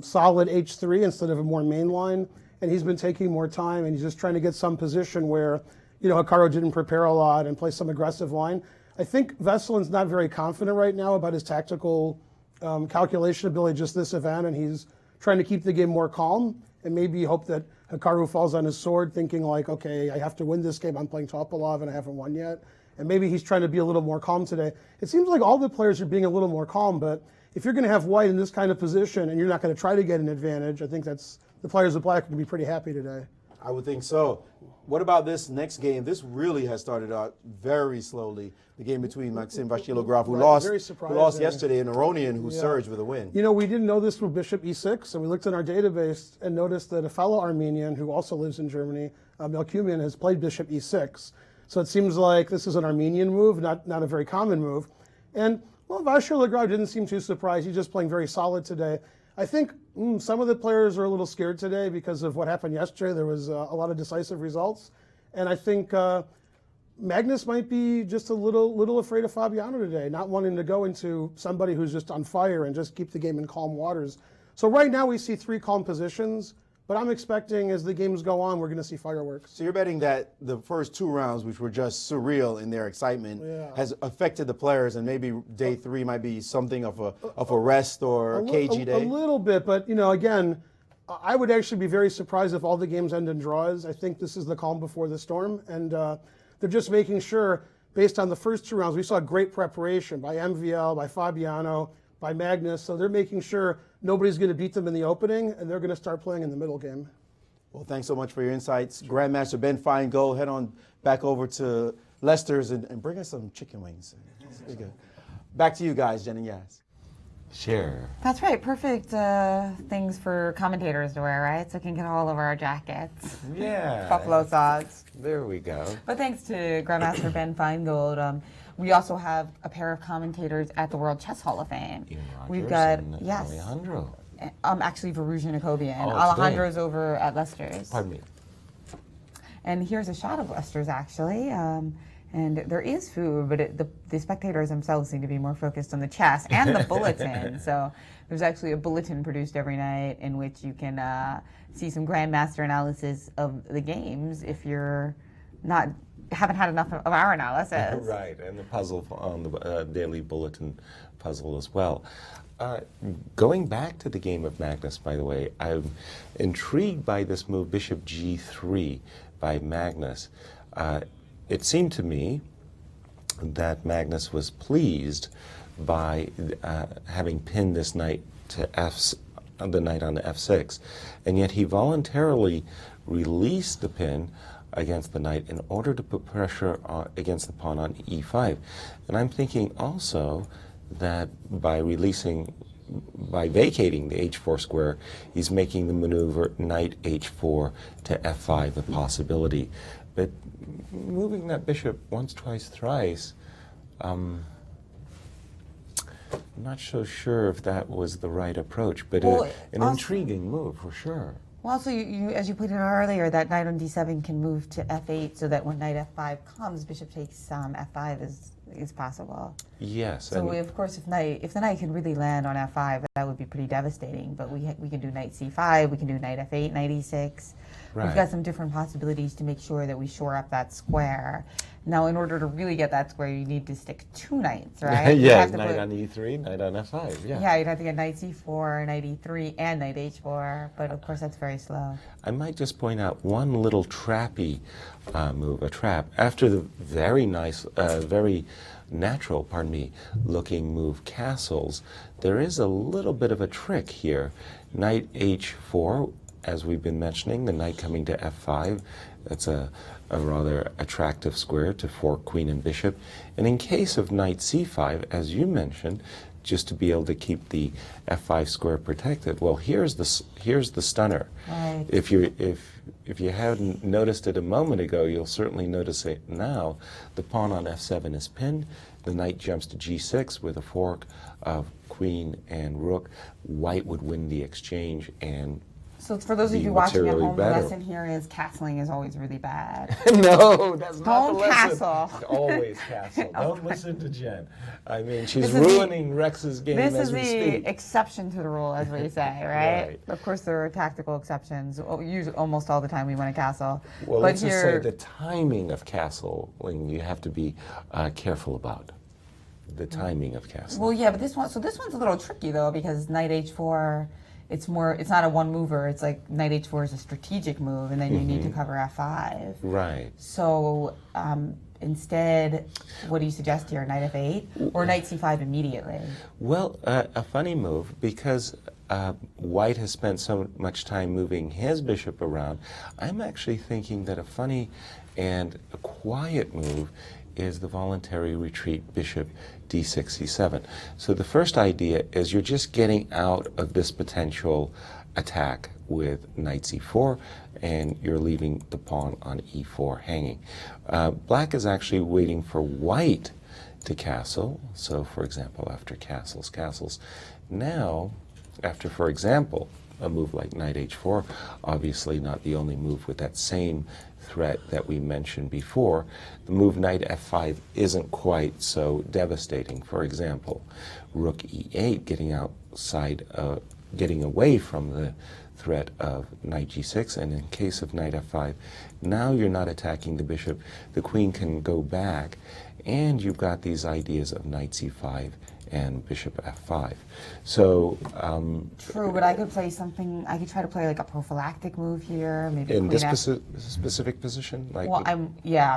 solid H3 instead of a more mainline. And he's been taking more time, and he's just trying to get some position where, Hikaru didn't prepare a lot and play some aggressive line. I think Vesselin's not very confident right now about his tactical calculation ability just this event, and he's trying to keep the game more calm and maybe hope that Hikaru falls on his sword thinking like, okay, I have to win this game. I'm playing Topalov and I haven't won yet. And maybe he's trying to be a little more calm today. It seems like all the players are being a little more calm, but if you're going to have white in this kind of position and you're not going to try to get an advantage, I think that's the players of black are going to be pretty happy today. I would think so. What about this next game? This really has started out very slowly. The game between Maxim Vasilograf, who lost yesterday, and Aronian, who surged with a win. We didn't know this with Bishop E6, and we looked in our database and noticed that a fellow Armenian who also lives in Germany, Melkumian, has played Bishop E6. So it seems like this is an Armenian move, not a very common move. And, Vasilograf didn't seem too surprised. He's just playing very solid today. I think some of the players are a little scared today because of what happened yesterday. There was a lot of decisive results. And I think Magnus might be just a little afraid of Fabiano today, not wanting to go into somebody who's just on fire and just keep the game in calm waters. So right now we see 3 calm positions, but I'm expecting as the games go on, we're going to see fireworks. So you're betting that the first 2 rounds, which were just surreal in their excitement, has affected the players, and maybe day 3 might be something of a rest or a cagey day? A little bit, but again, I would actually be very surprised if all the games end in draws. I think this is the calm before the storm, and they're just making sure, based on the first 2 rounds, we saw great preparation by MVL, by Fabiano, by Magnus, so they're making sure nobody's going to beat them in the opening, and they're going to start playing in the middle game. Well, thanks so much for your insights. Grandmaster Ben Feingold, head on back over to Lester's and bring us some chicken wings. Back to you guys, Jen and Yaz. Sure. That's right. Perfect things for commentators to wear, right? So we can get all over our jackets. Yeah. Buffalo sauce. There we go. But thanks to Grandmaster Ben Feingold, we also have a pair of commentators at the World Chess Hall of Fame. Ian Rogers We've got, and yes. Alejandro. Actually, Varuja Jacobian. Oh, Alejandro's over at Lester's. Pardon me. And here's a shot of Lester's, actually. And there is food, but the spectators themselves seem to be more focused on the chess and the bulletin. So there's actually a bulletin produced every night in which you can see some grandmaster analysis of the games if you're haven't had enough of our analysis. Right, and the puzzle on the daily bulletin puzzle as well. Going back to the game of Magnus, by the way, I'm intrigued by this move, Bishop G3 by Magnus. It seemed to me that Magnus was pleased by having pinned this knight to the knight on F6, and yet he voluntarily released the pin against the knight in order to put pressure against the pawn on E5. And I'm thinking also that by vacating the H4 square, he's making the maneuver knight H4 to F5 a possibility. But moving that bishop once, twice, thrice, I'm not so sure if that was the right approach, but an intriguing move for sure. Well, also, you, as you pointed out earlier, that knight on D7 can move to F8 so that when knight F5 comes, bishop takes F5 is possible. Yes. So of course, if the knight can really land on F5, that would be pretty devastating. But we can do knight C5, we can do knight F8, knight E6. Right. We've got some different possibilities to make sure that we shore up that square. Now, in order to really get that square, you need to stick 2 knights, right? Yes, knight on E3, knight on F5, yeah. Yeah, you'd have to get knight C4, knight E3, and knight H4, but of course that's very slow. I might just point out one little trappy move, a trap. After the very nice, very natural, looking move castles, there is a little bit of a trick here. Knight H4, as we've been mentioning, the knight coming to F5, that's a rather attractive square to fork queen and bishop. And in case of knight C5, as you mentioned, just to be able to keep the F5 square protected. Well, here's the stunner. Right. If you hadn't noticed it a moment ago, you'll certainly notice it now. The pawn on F7 is pinned. The knight jumps to G6 with a fork of queen and rook. White would win the exchange and So for those of be you watching at materially home, better. the lesson here is castling is always really bad. No, that's not Don't the lesson. castle. Always castle. Don't listen to Jen. I mean, she's This is ruining Rex's game This as is we the speak. exception to the rule, as we say, right? Right. Of course, there are tactical exceptions. Usually, almost all the time, we win a castle. Well, but let's just say here, the timing of castling you have to be careful about. The timing of castling. well, yeah, but this one's a little tricky though because knight h4. It's not a one mover. It's like knight h4 is a strategic move, and then you need to cover f5. Right. So instead, what do you suggest here? Knight f8 or knight c5 immediately? Well, a funny move because White has spent so much time moving his bishop around. I'm actually thinking that a funny and a quiet move is the voluntary retreat bishop d6, c7. So the first idea is you're just getting out of this potential attack with knight c4, and you're leaving the pawn on e4 hanging. Black is actually waiting for White to castle. So for example, after castles. Now, after, for example, a move like knight h4, obviously not the only move with that same threat that we mentioned before, the move knight f5 isn't quite so devastating. For example, rook e8, getting away from the threat of knight g6, and in case of knight f5, now you're not attacking the bishop, the queen can go back, and you've got these ideas of knight c5 and bishop f5. So True, but I could play something. I could try to play like a prophylactic move here, maybe in queen this f. specific position, like Well,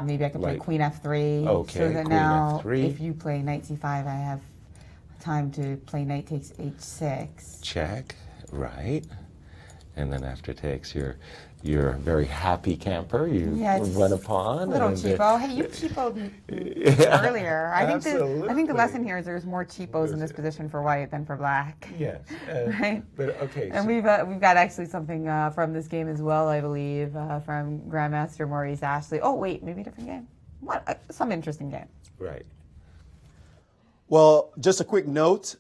maybe I could play like- queen f3. Okay, So that queen now, f3. if you play knight c5, I have time to play knight takes h6. check, right? And then after takes, you're a very happy camper. You Yeah, it's run a pawn. A little and, cheapo. Hey, you cheapoed me Yeah, earlier. I think the absolutely. lesson here is there's more cheapos in this position for white than for black. Yes. Right. But okay. And we've got actually something from this game as well, I believe, from Grandmaster Maurice Ashley. Oh wait, maybe a different game. What? Some interesting game. Right. Well, just a quick note.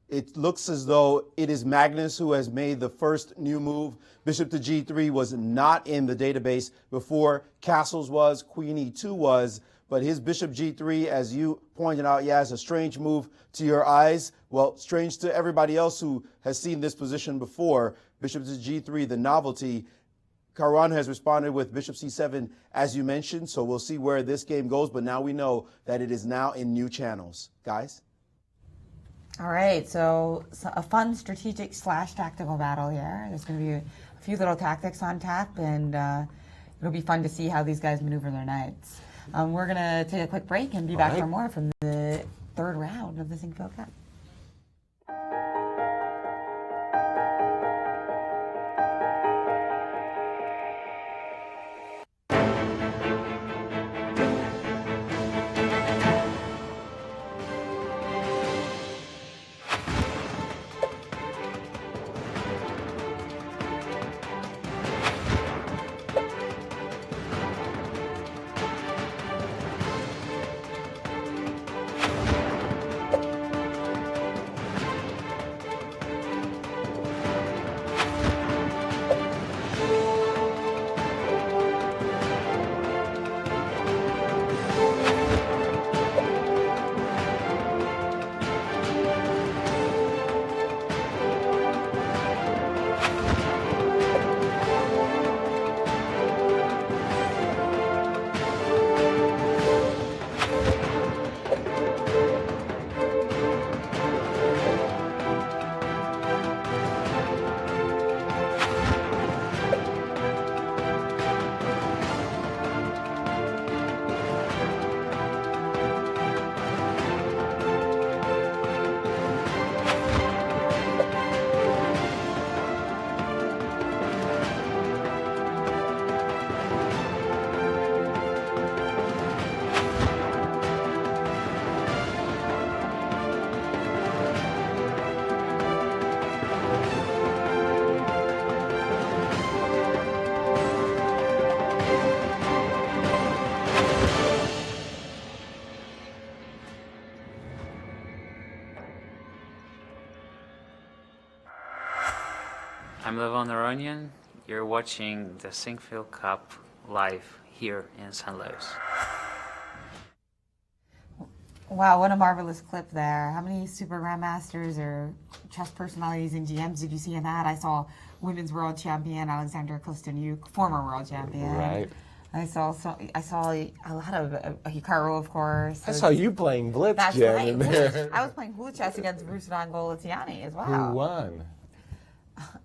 It looks as though it is Magnus who has made the first new move. Bishop to g3 was not in the database before. Castles was, queen e2 was, but his bishop g3, as you pointed out, yeah, is a strange move to your eyes. Well, strange to everybody else who has seen this position before. Bishop to g3, the novelty. Caruana has responded with bishop c7, as you mentioned, so we'll see where this game goes, but now we know that it is now in new channels. Guys? All right, so a fun strategic / tactical battle here. There's going to be a few little tactics on tap, and it'll be fun to see how these guys maneuver their knights. We're going to take a quick break and be back right. for more from the third round of the Sinquefield Cup. I'm Levon Aronian. You're watching the Sinquefield Cup live here in St. Louis. Wow, what a marvelous clip there. How many super grandmasters or chess personalities and GMs did you see in that? I saw women's world champion Alexandra Kosteniuk, former world champion. Right. I saw a lot of Hikaru, of course. I saw you playing Blitz, That's Jen, right. in there. I was playing hula chess against Bruce Van Goletiani as well. Who won?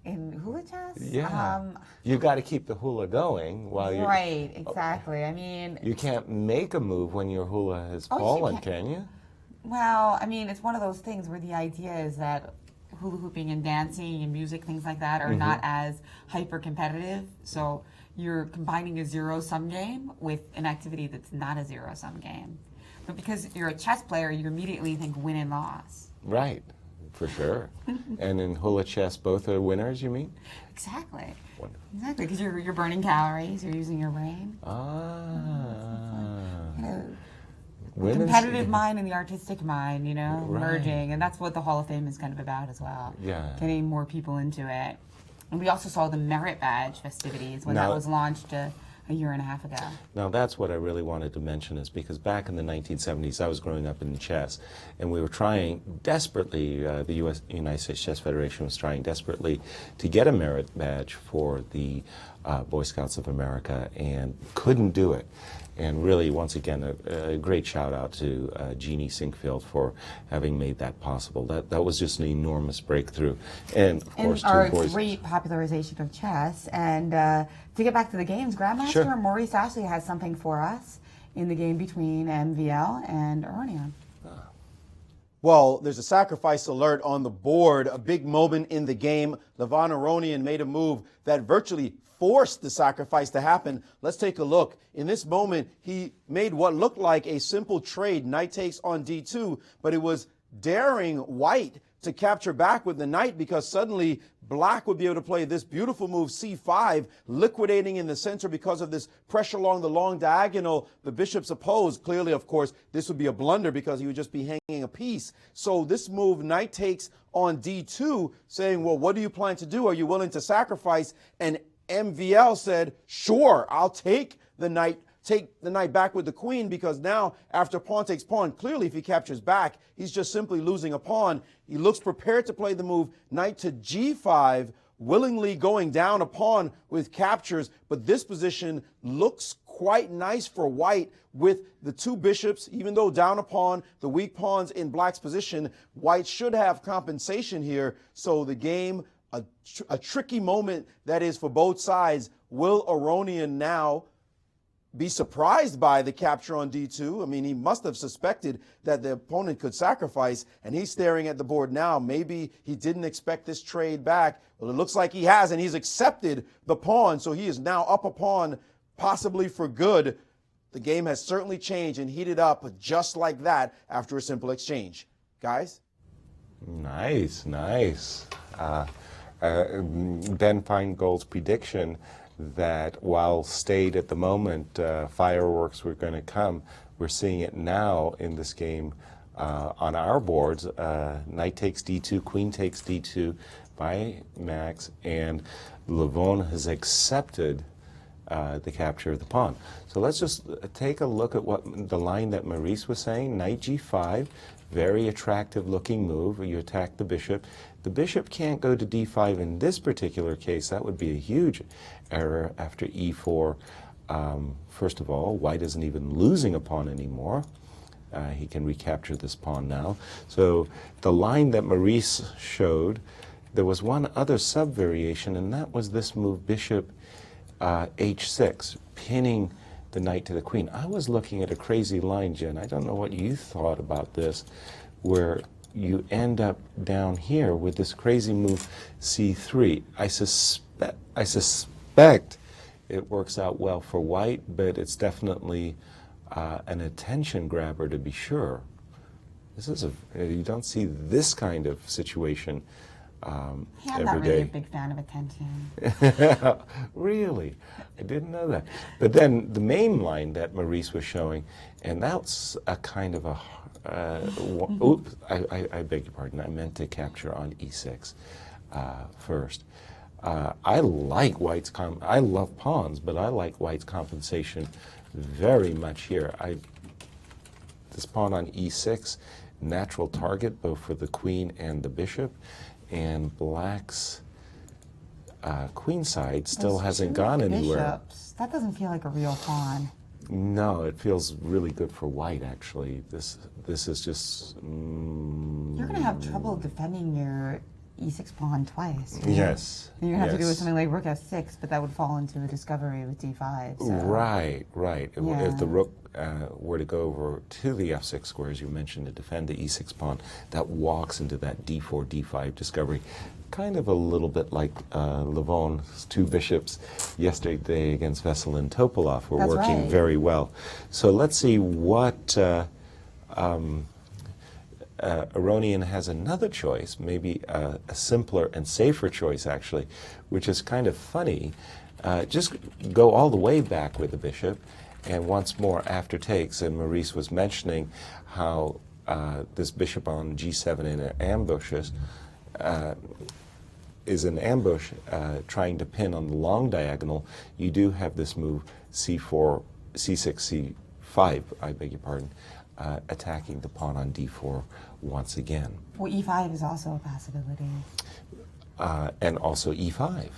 In hula chess? Yeah. You got to keep the hula going while you. Right, exactly. I mean, You can't make a move when your hula has fallen, can you? well, I mean, it's one of those things where the idea is that hula hooping and dancing and music, things like that, are not as hyper competitive. So you're combining a zero-sum game with an activity that's not a zero-sum game. But because you're a chess player, you immediately think win and loss. Right, for sure. And in hula chess, both are winners, you mean? Exactly. Wonderful. Exactly, because you're burning calories, you're using your brain. You know, Women's- competitive mind and the artistic mind, Right. merging. And that's what the Hall of Fame is kind of about as well. Yeah. Getting more people into it. And we also saw the merit badge festivities when Now- that was launched a year and a half ago. Now that's what I really wanted to mention, is because back in the 1970s I was growing up in chess, and we were trying desperately, the United States Chess Federation was trying desperately to get a merit badge for the Boy Scouts of America, and couldn't do it. And really, once again, a great shout out to Jeannie Sinquefield for having made that possible. That was just an enormous breakthrough. And of course, our two boys. great popularization of chess. And to get back to the games, Grandmaster Sure. Maurice Ashley has something for us in the game between MVL and Aronian. Well, there's a sacrifice alert on the board, a big moment in the game. Levon Aronian made a move that virtually forced the sacrifice to happen. Let's take a look. In this moment, he made what looked like a simple trade, knight takes on d2, but it was daring white to capture back with the knight, because suddenly black would be able to play this beautiful move c5, liquidating in the center because of this pressure along the long diagonal. The bishop's opposed. Clearly, of course, this would be a blunder because he would just be hanging a piece. So this move, knight takes on d2, saying, well, what do you plan to do? Are you willing to sacrifice? And MVL said, sure, I'll take the knight back with the queen, because now after pawn takes pawn, clearly if he captures back, he's just simply losing a pawn. He looks prepared to play the move knight to g5, willingly going down a pawn with captures, but this position looks quite nice for white with the two bishops, even though down a pawn, the weak pawns in black's position. White should have compensation here, so the game, a tricky moment that is for both sides. Will Aronian now be surprised by the capture on d2? I mean, he must have suspected that the opponent could sacrifice, and he's staring at the board now. Maybe he didn't expect this trade back. Well, it looks like he has, and he's accepted the pawn, so he is now up a pawn, possibly for good. The game has certainly changed and heated up just like that after a simple exchange. Guys? Nice, nice. Ben Feingold's prediction that while stayed at the moment, fireworks were going to come. We're seeing it now in this game on our boards. Knight takes d2, queen takes d2 by Max, and Levon has accepted the capture of the pawn. So let's just take a look at what the line that Maurice was saying. Knight g5, very attractive looking move. You attack the bishop. The bishop can't go to d5 in this particular case. That would be a huge error after e4. First of all, white isn't even losing a pawn anymore. He can recapture this pawn now. So the line that Maurice showed, there was one other sub-variation, and that was this move bishop h6, pinning the knight to the queen. I was looking at a crazy line, Jen. I don't know what you thought about this, where you end up down here with this crazy move c3. I suspect it works out well for white, but it's definitely an attention grabber to be sure. This is you don't see this kind of situation I'm every not really day. a big fan of attention. Really? I didn't know that. But then the main line that Maurice was showing, and that's a kind of a, oops, I beg your pardon, I meant to capture on e6 first. I like white's I love pawns, but I like white's compensation very much here. This pawn on e6, natural target both for the queen and the bishop, and black's queen side still Those hasn't two gone anywhere. bishops, that doesn't feel like a real pawn. No, it feels really good for white, actually. This is just... You're going to have trouble defending your e6 pawn twice. Right? Yes. And you're going to have to do yes. with something like rook f6, but that would fall into a discovery with d5. So. Right. Yeah. If the rook were to go over to the f6 square, as you mentioned, to defend the e6 pawn, that walks into that d4, d5 discovery. Kind of a little bit like Levon's two bishops yesterday against Vesel and Topolov were That's working right. very well. So let's see what Aronian has another choice, maybe a simpler and safer choice, actually, which is kind of funny. Just go all the way back with the bishop, and once more after takes, and Maurice was mentioning how this bishop on g7 in ambushes is an ambush trying to pin on the long diagonal. You do have this move c4, c6, c5, I beg your pardon, attacking the pawn on d4 once again. Well, e5 is also a possibility. And also e5.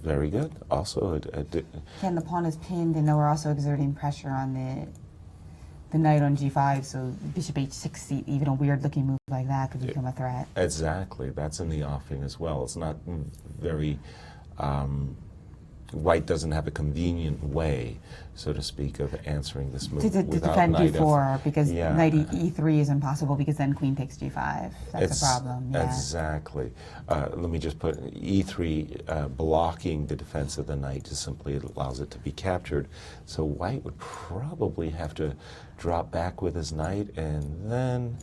Very good. Also, Again, the pawn is pinned, and we're also exerting pressure on the knight on g5, so bishop h6, even a weird-looking move like that could become a threat. exactly. That's in the offing as well. It's not very... White doesn't have a convenient way, so to speak, of answering this move To without defend knight d4, because yeah. knight e3 is impossible, because then queen takes g5. That's a problem. Yeah. Exactly. Let me just put e3 blocking the defense of the knight just simply allows it to be captured. So white would probably have to drop back with his knight, and then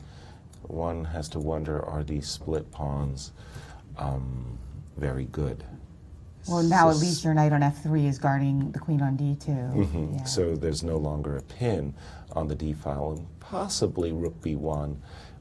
one has to wonder, are these split pawns very good? Well, now at least your knight on f3 is guarding the queen on d2. Mm-hmm. Yeah. So there's no longer a pin on the d file, and possibly rook b1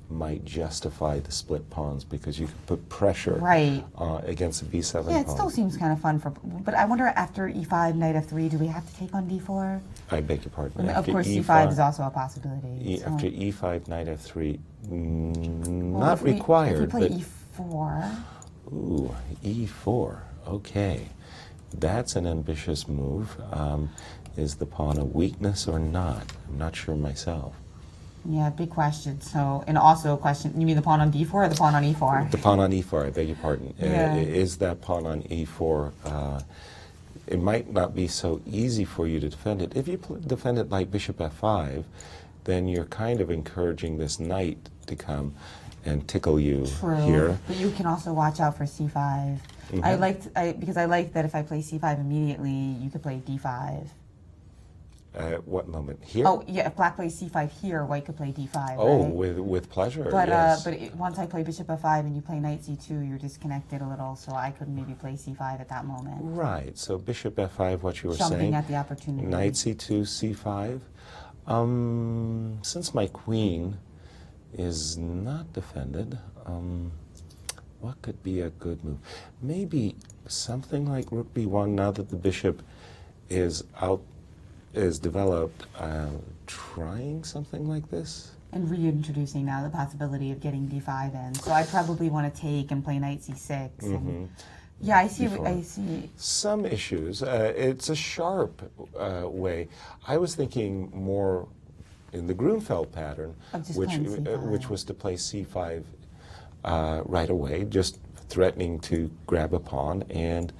might justify the split pawns because you can put pressure Right. Against the b7 Yeah, it pawn. still seems kind of fun but I wonder after e5, knight f3, do we have to take on d4? I beg your pardon. And of After course, e5, c5 is also a possibility. So- After e5, knight f3, Well, not if we required. play but e4, ooh, e4. Okay, that's an ambitious move. Is the pawn a weakness or not? I'm not sure myself. yeah, big question. So, and also a question, you mean the pawn on d4 or the pawn on e4? The pawn on e4, I beg your pardon. Yeah. Is that pawn on e4? It might not be so easy for you to defend it. If you defend it like bishop f5, then you're kind of encouraging this knight to come and tickle you True. here. But you can also watch out for c5. Mm-hmm. Because I like that if I play c5 immediately, you could play d5. What moment? Here? Oh, yeah, if black plays c5 here, white could play d5, Oh, right? with pleasure, But yes. once I play bishop f5 and you play knight c2, you're disconnected a little, so I could maybe play c5 at that moment. Right, so bishop f5, what you were Jumping saying. at the opportunity. Knight c2, c5. Since my queen is not defended, what could be a good move? Maybe something like rook b1, now that the bishop is developed, trying something like this? And reintroducing now the possibility of getting d5 in. So I probably want to take and play knight c6. And yeah, I see. Before. I see. Some issues. It's a sharp way. I was thinking more in the Grunfeld pattern, Of just which playing c5. which was to play c5 right away, just threatening to grab a pawn and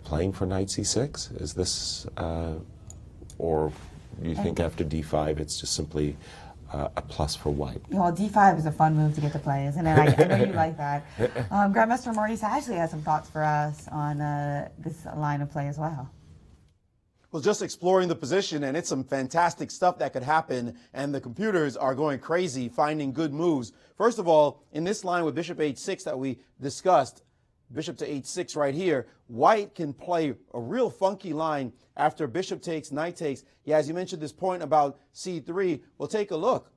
playing for knight c6. Is this, or do you think after d5 it's just simply a plus for white? Well, d5 is a fun move to get to play, isn't it? I know you like that. Grandmaster Maurice Ashley has some thoughts for us on this line of play as well. Well, just exploring the position, and it's some fantastic stuff that could happen, and the computers are going crazy finding good moves. First of all, in this line with bishop h6 that we discussed, bishop to h6 right here, white can play a real funky line after bishop takes, knight takes. Yeah, as you mentioned this point about c3, well, take a look.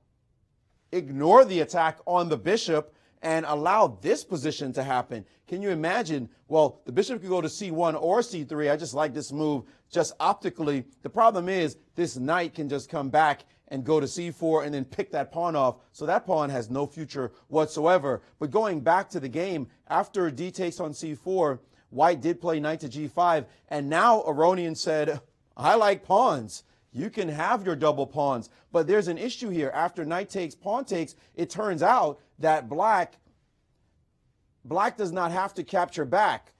Ignore the attack on the bishop, and allow this position to happen. Can you imagine? Well, the bishop could go to c1 or c3. I just like this move just optically. The problem is this knight can just come back and go to c4 and then pick that pawn off. So that pawn has no future whatsoever. But going back to the game, after d takes on c4, white did play knight to g5. And now Aronian said, I like pawns. You can have your double pawns. But there's an issue here. After knight takes, pawn takes, it turns out that black does not have to capture back.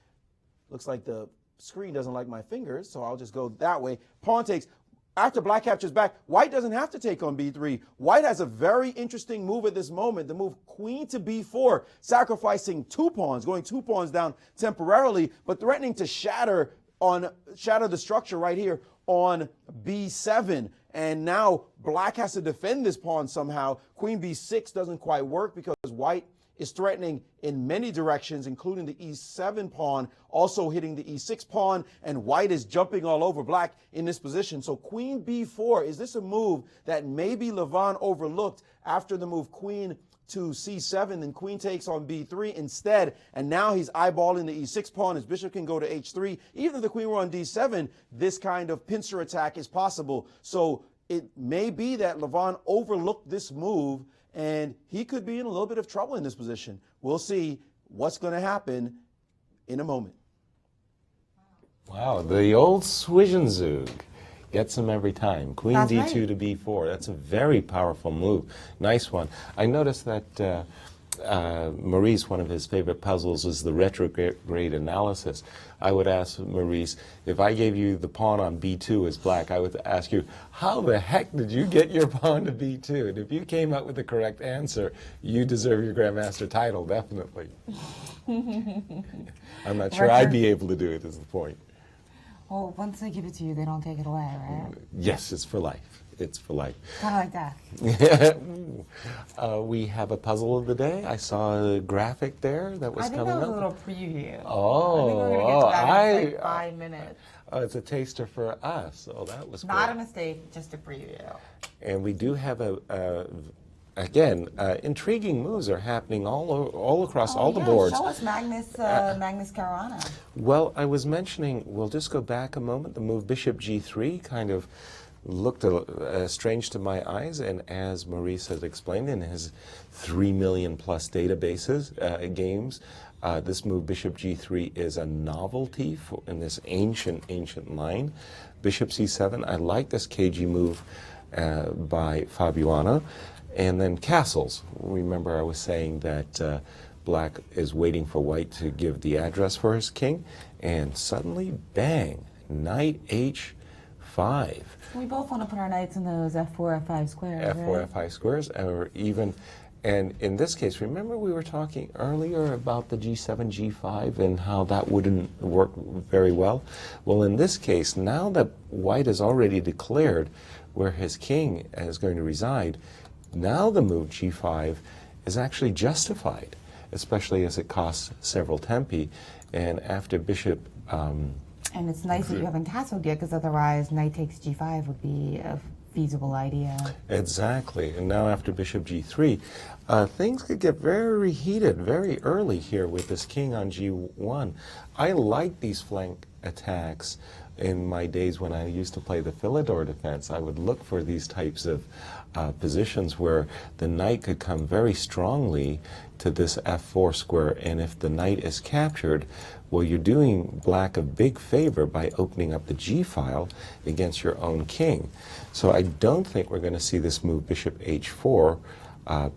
Looks like the screen doesn't like my fingers, so I'll just go that way. Pawn takes. After black captures back, white doesn't have to take on b3. White has a very interesting move at this moment, the move queen to b4, sacrificing 2 pawns, going 2 pawns down temporarily, but threatening to shatter the structure right here on b7. And now black has to defend this pawn somehow. Queen b6 doesn't quite work because white is threatening in many directions, including the e7 pawn, also hitting the e6 pawn, and white is jumping all over black in this position. So queen b4, is this a move that maybe Levon overlooked after the move queen to c7, then queen takes on b3 instead, and now he's eyeballing the e6 pawn. His bishop can go to h3. Even if the queen were on d7, this kind of pincer attack is possible. So it may be that Levon overlooked this move, and he could be in a little bit of trouble in this position. We'll see what's going to happen in a moment. Wow, the old Zwischenzug gets him every time. Queen That's d2 right. to b4. That's a very powerful move. Nice one. I noticed that Maurice, one of his favorite puzzles is the retrograde analysis. I would ask Maurice, if I gave you the pawn on b2 as black, I would ask you, how the heck did you get your pawn to b2? And if you came up with the correct answer, you deserve your Grandmaster title, definitely. I'm not sure I'd be able to do it, is the point. Well, once they give it to you, they don't take it away, right? Yes, it's for life. It's for life. Kind of like that. We have a puzzle of the day. I saw a graphic there that was I think coming that was up. a little preview. Oh, I think we're going to get to that in like 5 minutes. It's a taster for us. Oh, that was Not a great. mistake, just a preview. And we do have intriguing moves are happening all across all the boards. Show us Magnus Caruana. Well, I was mentioning, we'll just go back a moment, the move bishop g3 kind of looked strange to my eyes, and as Maurice has explained in his 3 million plus databases, games, this move bishop g3 is a novelty in this ancient line. Bishop c7, I like this cagey move by Fabiano. And then castles. Remember I was saying that black is waiting for white to give the address for his king, and suddenly, bang, knight h5. We both want to put our knights in those f4, f5 squares, F4, right? F5 squares, or even, and in this case, remember we were talking earlier about the g7, g5, and how that wouldn't work very well? Well, in this case, now that white has already declared where his king is going to reside, now the move g5 is actually justified, especially as it costs several tempi, and after bishop And it's nice that you haven't castled yet, because otherwise knight takes g5 would be a feasible idea. Exactly. And now after bishop g3, things could get very heated very early here with this king on g1. I like these flank attacks. In my days when I used to play the Philidor defense, I would look for these types of positions where the knight could come very strongly to this f4 square, and if the knight is captured, well, you're doing black a big favor by opening up the g file against your own king. So I don't think we're going to see this move bishop h4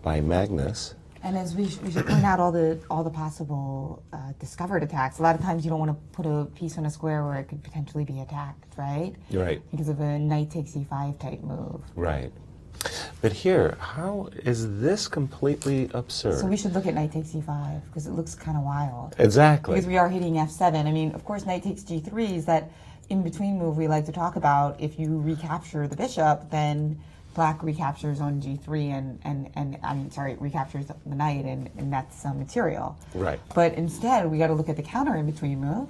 by Magnus. And as we should point out all the possible discovered attacks. A lot of times you don't want to put a piece on a square where it could potentially be attacked, right? Right. Because of a knight takes e5 type move. Right. But here, how is this completely absurd? So we should look at knight takes e5 because it looks kind of wild. Exactly. Because we are hitting f7. I mean, of course, knight takes g3 is that in-between move we like to talk about. If you recapture the bishop, then black recaptures on g3 and recaptures the knight, and that's some material. Right. But instead, we got to look at the counter in-between move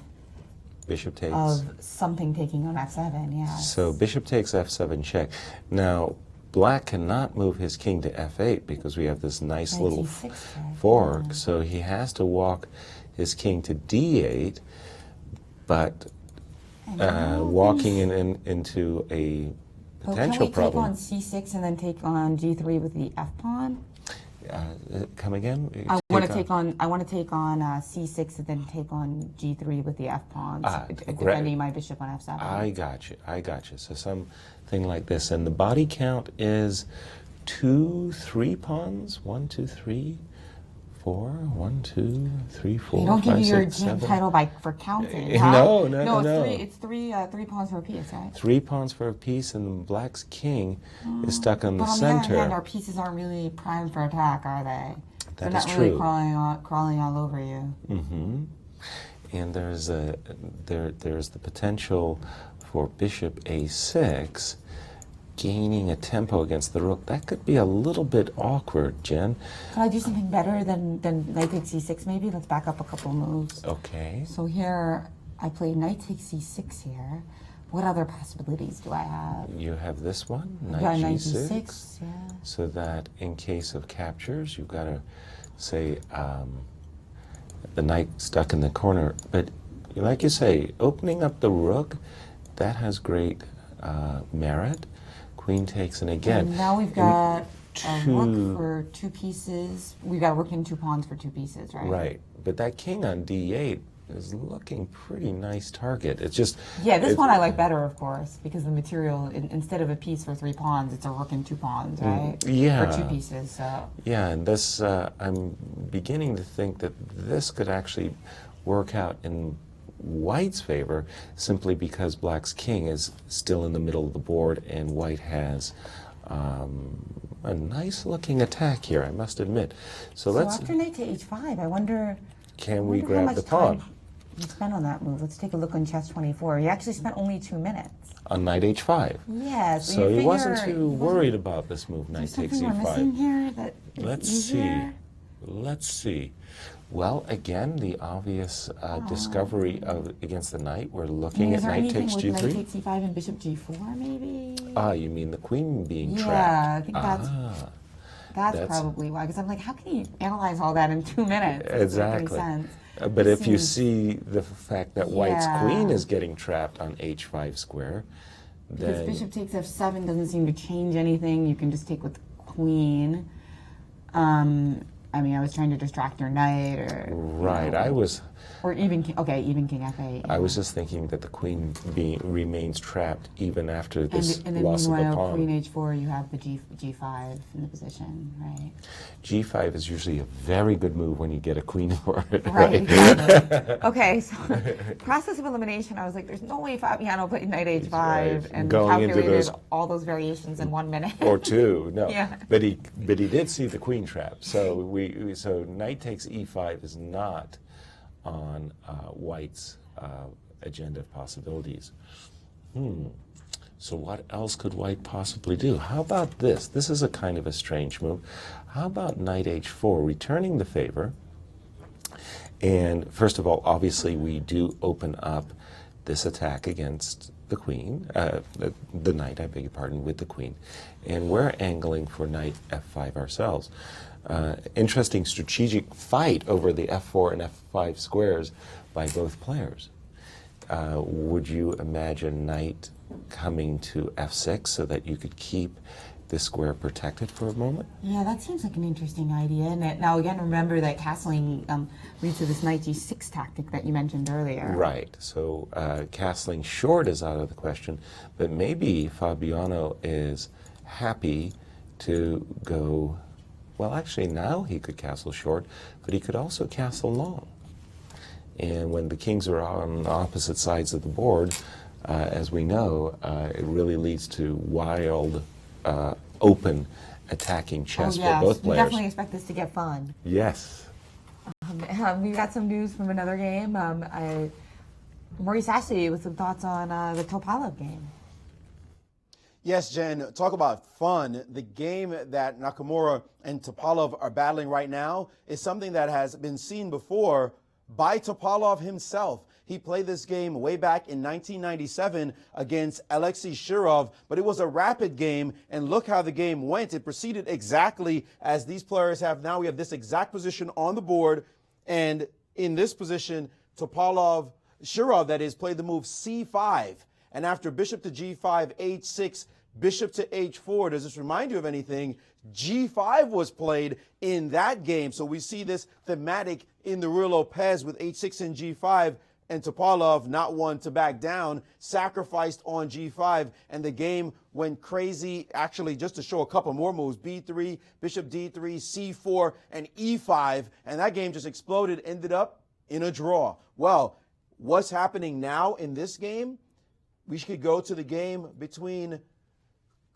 Bishop takes. of something taking on f7, yeah. So bishop takes f7 check. Now, black cannot move his king to f8 because we have this nice little G6 fork, yeah. so he has to walk his king to d8, but walking into a potential can we problem. take on c6 and then take on g3 with the f pawn? Come again? I want to take on c6 and then take on g3 with the f pawns, defending my bishop on f7. I got you. So something like this, and the body count is 2, 3 pawns. 1, 2, 3, 4. 1, 2, 3, 4. They don't give 5, you your 6, GM 7. title for counting. No. No, it's three pawns for a piece, right? 3 pawns for a piece, and the black's king is stuck on the But on center. the other hand, our pieces aren't really primed for attack, are they? They're That is not really true. crawling all over you. Mm-hmm. And there's the potential for bishop a6 gaining a tempo against the rook. That could be a little bit awkward, Jen. Could I do something better than knight takes c6 maybe? Let's back up a couple moves. Okay. So here, I play knight takes c6 here. What other possibilities do I have? You have this one, I've knight got knight g6. g6, yeah. So that in case of captures, you've got to say the knight stuck in the corner. But like you say, opening up the rook, that has great merit. Queen takes, and again. And now we've got a two- rook for 2 pieces. We've got a rook and 2 pawns for 2 pieces, right? Right, but that king on d8 is looking pretty nice target. It's just Yeah, this one I like better, of course, because the material, instead of a piece for 3 pawns, it's a rook and 2 pawns, right? yeah. For 2 pieces, so. Yeah, and this I'm beginning to think that this could actually work out in White's favor, simply because Black's king is still in the middle of the board, and White has a nice-looking attack here, I must admit. So let's. After knight to h5, I wonder. Can we how grab much the pawn? time you spent on that move. Let's take a look on chess 24. You actually spent only 2 minutes. On knight h5. Yeah, So you he wasn't figure- too worried about this move, knight takes something we're missing e5. here that is Let's easier? see. Let's see. Well, again, the obvious discovery against the knight. We're looking Is at there knight anything takes with g3. knight takes e5 and bishop g4, maybe? Ah, you mean the queen being Yeah, trapped? I think that's that's- probably why. Because I'm like, how can you analyze all that in 2 minutes? It doesn't make any Exactly. sense. But It if you seems- see the fact that White's Yeah. queen is getting trapped on h5 square, Because then bishop takes f7 doesn't seem to change anything. You can just take with the queen. I mean, I was trying to distract your knight, or right. or even even king f8. I was just thinking that the queen remains trapped even after this and then loss of the meanwhile, pawn. queen h4, you have the g5 in the position, right? G5 is usually a very good move when you get a queen for it. Right. Exactly. Okay, so process of elimination. I was like, there's no way Fabiano put knight h5 right. and Going into calculated those- all those variations in 1 minute. Or 2, no. Yeah. But he did see the queen trap. So knight takes e5 is not on White's agenda of possibilities. So what else could White possibly do? How about this? This is a kind of a strange move. How about knight h4, returning the favor? And first of all, obviously, we do open up this attack against the queen, the knight, I beg your pardon, with the queen. And we're angling for knight f5 ourselves. Interesting strategic fight over the f4 and f5 squares by both players. Would you imagine knight coming to f6 so that you could keep this square protected for a moment? Yeah, that seems like an interesting idea. And now again, remember that castling leads to this knight g6 tactic that you mentioned earlier. Right. So castling short is out of the question, but maybe Fabiano is happy to go. Well, actually, now he could castle short, but he could also castle long. And when the kings are on opposite sides of the board, as we know, it really leads to wild, open, attacking chess for both We players. definitely expect this to get fun. Yes. We got some news from another game. Maurice Ashley with some thoughts on the Topalov game. Yes, Jen, talk about fun. The game that Nakamura and Topalov are battling right now is something that has been seen before, by Topalov himself. He played this game way back in 1997 against Alexei Shirov, but it was a rapid game, and look how the game went. It proceeded exactly as these players have now. We have this exact position on the board, and in this position, Shirov, that is, played the move c5, and after bishop to g5, h6, bishop to h4. Does this remind you of anything? g5 was played in that game, so we see this thematic in the Ruy Lopez with h6 and g5, and Topalov, not one to back down, sacrificed on g5, and the game went crazy. Actually, just to show a couple more moves, b3, bishop d3, c4, and e5, and that game just exploded, ended up in a draw. Well, what's happening now in this game? We could go to the game between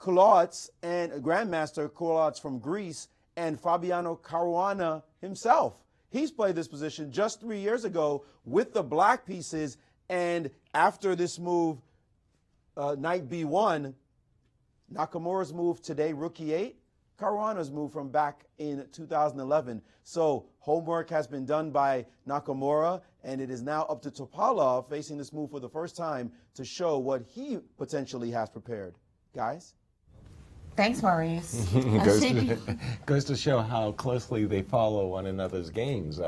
Kulots and Grandmaster Kulots from Greece and Fabiano Caruana himself. He's played this position just 3 years ago with the black pieces, and after this move, knight b1, Nakamura's move today, rook e8, Caruana's move from back in 2011. So homework has been done by Nakamura, and it is now up to Topalov facing this move for the first time to show what he potentially has prepared. Guys? Thanks, Maurice. Goes to show how closely they follow one another's games.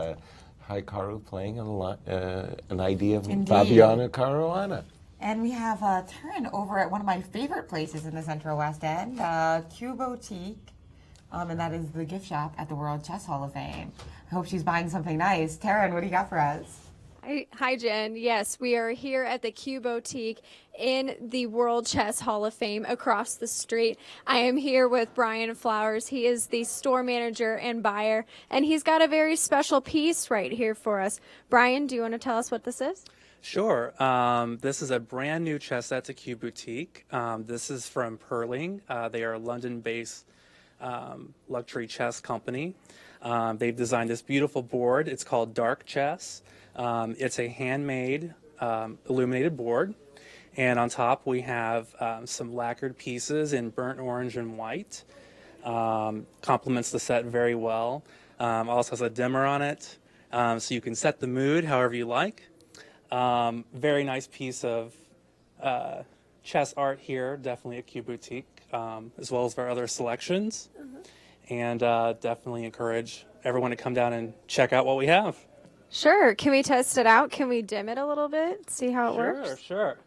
Hikaru playing an idea of Indeed. Fabiano Caruana. And we have a turn over at one of my favorite places in the Central West End, Q Boutique, and that is the gift shop at the World Chess Hall of Fame. I hope she's buying something nice. Taryn, what do you got for us? Hi, Jen. Yes, we are here at the Q Boutique in the World Chess Hall of Fame across the street. I am here with Brian Flowers. He is the store manager and buyer, and he's got a very special piece right here for us. Brian, do you want to tell us what this is? Sure. This is a brand new chess set to Q Boutique. This is from Perling. They are a London-based luxury chess company. They've designed this beautiful board. It's called Dark Chess. It's a handmade illuminated board, and on top we have some lacquered pieces in burnt orange and white. Complements the set very well. Also has a dimmer on it, so you can set the mood however you like. Very nice piece of chess art here, definitely at Q Boutique, as well as our other selections. And definitely encourage everyone to come down and check out what we have. Sure. Can we test it out? Can we dim it a little bit? See how it works? Sure.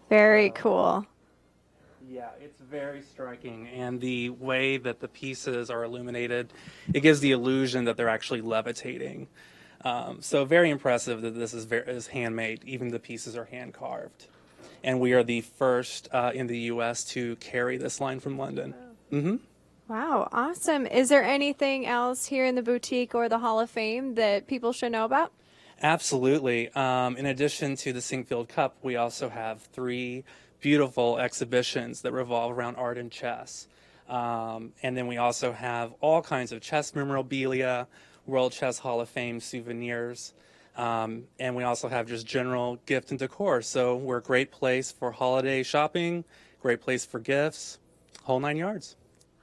Very cool. Yeah, it's very striking. And the way that the pieces are illuminated, it gives the illusion that they're actually levitating. So very impressive that this is handmade. Even the pieces are hand carved. And we are the first in the U.S. to carry this line from London. Mm-hmm. Wow, awesome. Is there anything else here in the boutique or the Hall of Fame that people should know about? Absolutely. In addition to the Sinquefield Cup, we also have 3 beautiful exhibitions that revolve around art and chess. And then we also have all kinds of chess memorabilia, World Chess Hall of Fame souvenirs, and we also have just general gift and decor. So we're a great place for holiday shopping, great place for gifts, whole 9 yards.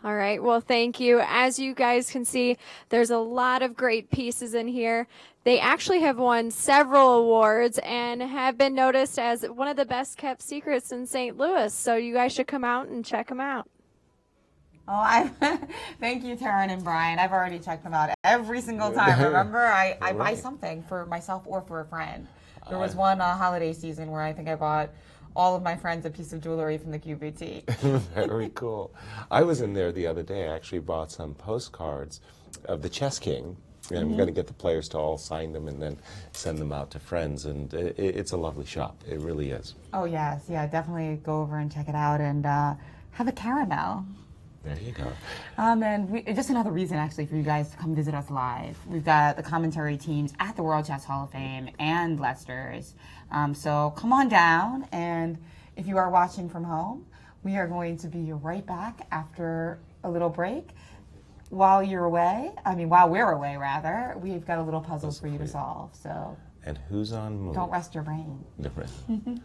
All right. Well, thank you. As you guys can see, there's a lot of great pieces in here. They actually have won several awards and have been noticed as one of the best kept secrets in St. Louis. So you guys should come out and check them out. Oh, thank you, Taryn and Brian. I've already checked them out every single time. Remember, I buy something for myself or for a friend. There was one holiday season where I think I bought all of my friends a piece of jewelry from the Q Boutique. Very cool. I was in there the other day. I actually bought some postcards of the Chess King. And I'm going to get the players to all sign them and then send them out to friends. And it's a lovely shop. It really is. Oh, yes. Yeah, definitely go over and check it out and have a caramel. There you go. And just another reason, actually, for you guys to come visit us live. We've got the commentary teams at the World Chess Hall of Fame and Lester's. So come on down, and if you are watching from home, we are going to be right back after a little break. While we're away, rather, we've got a little puzzle for you to solve. So. And who's on move? Don't rest your brain. The brain.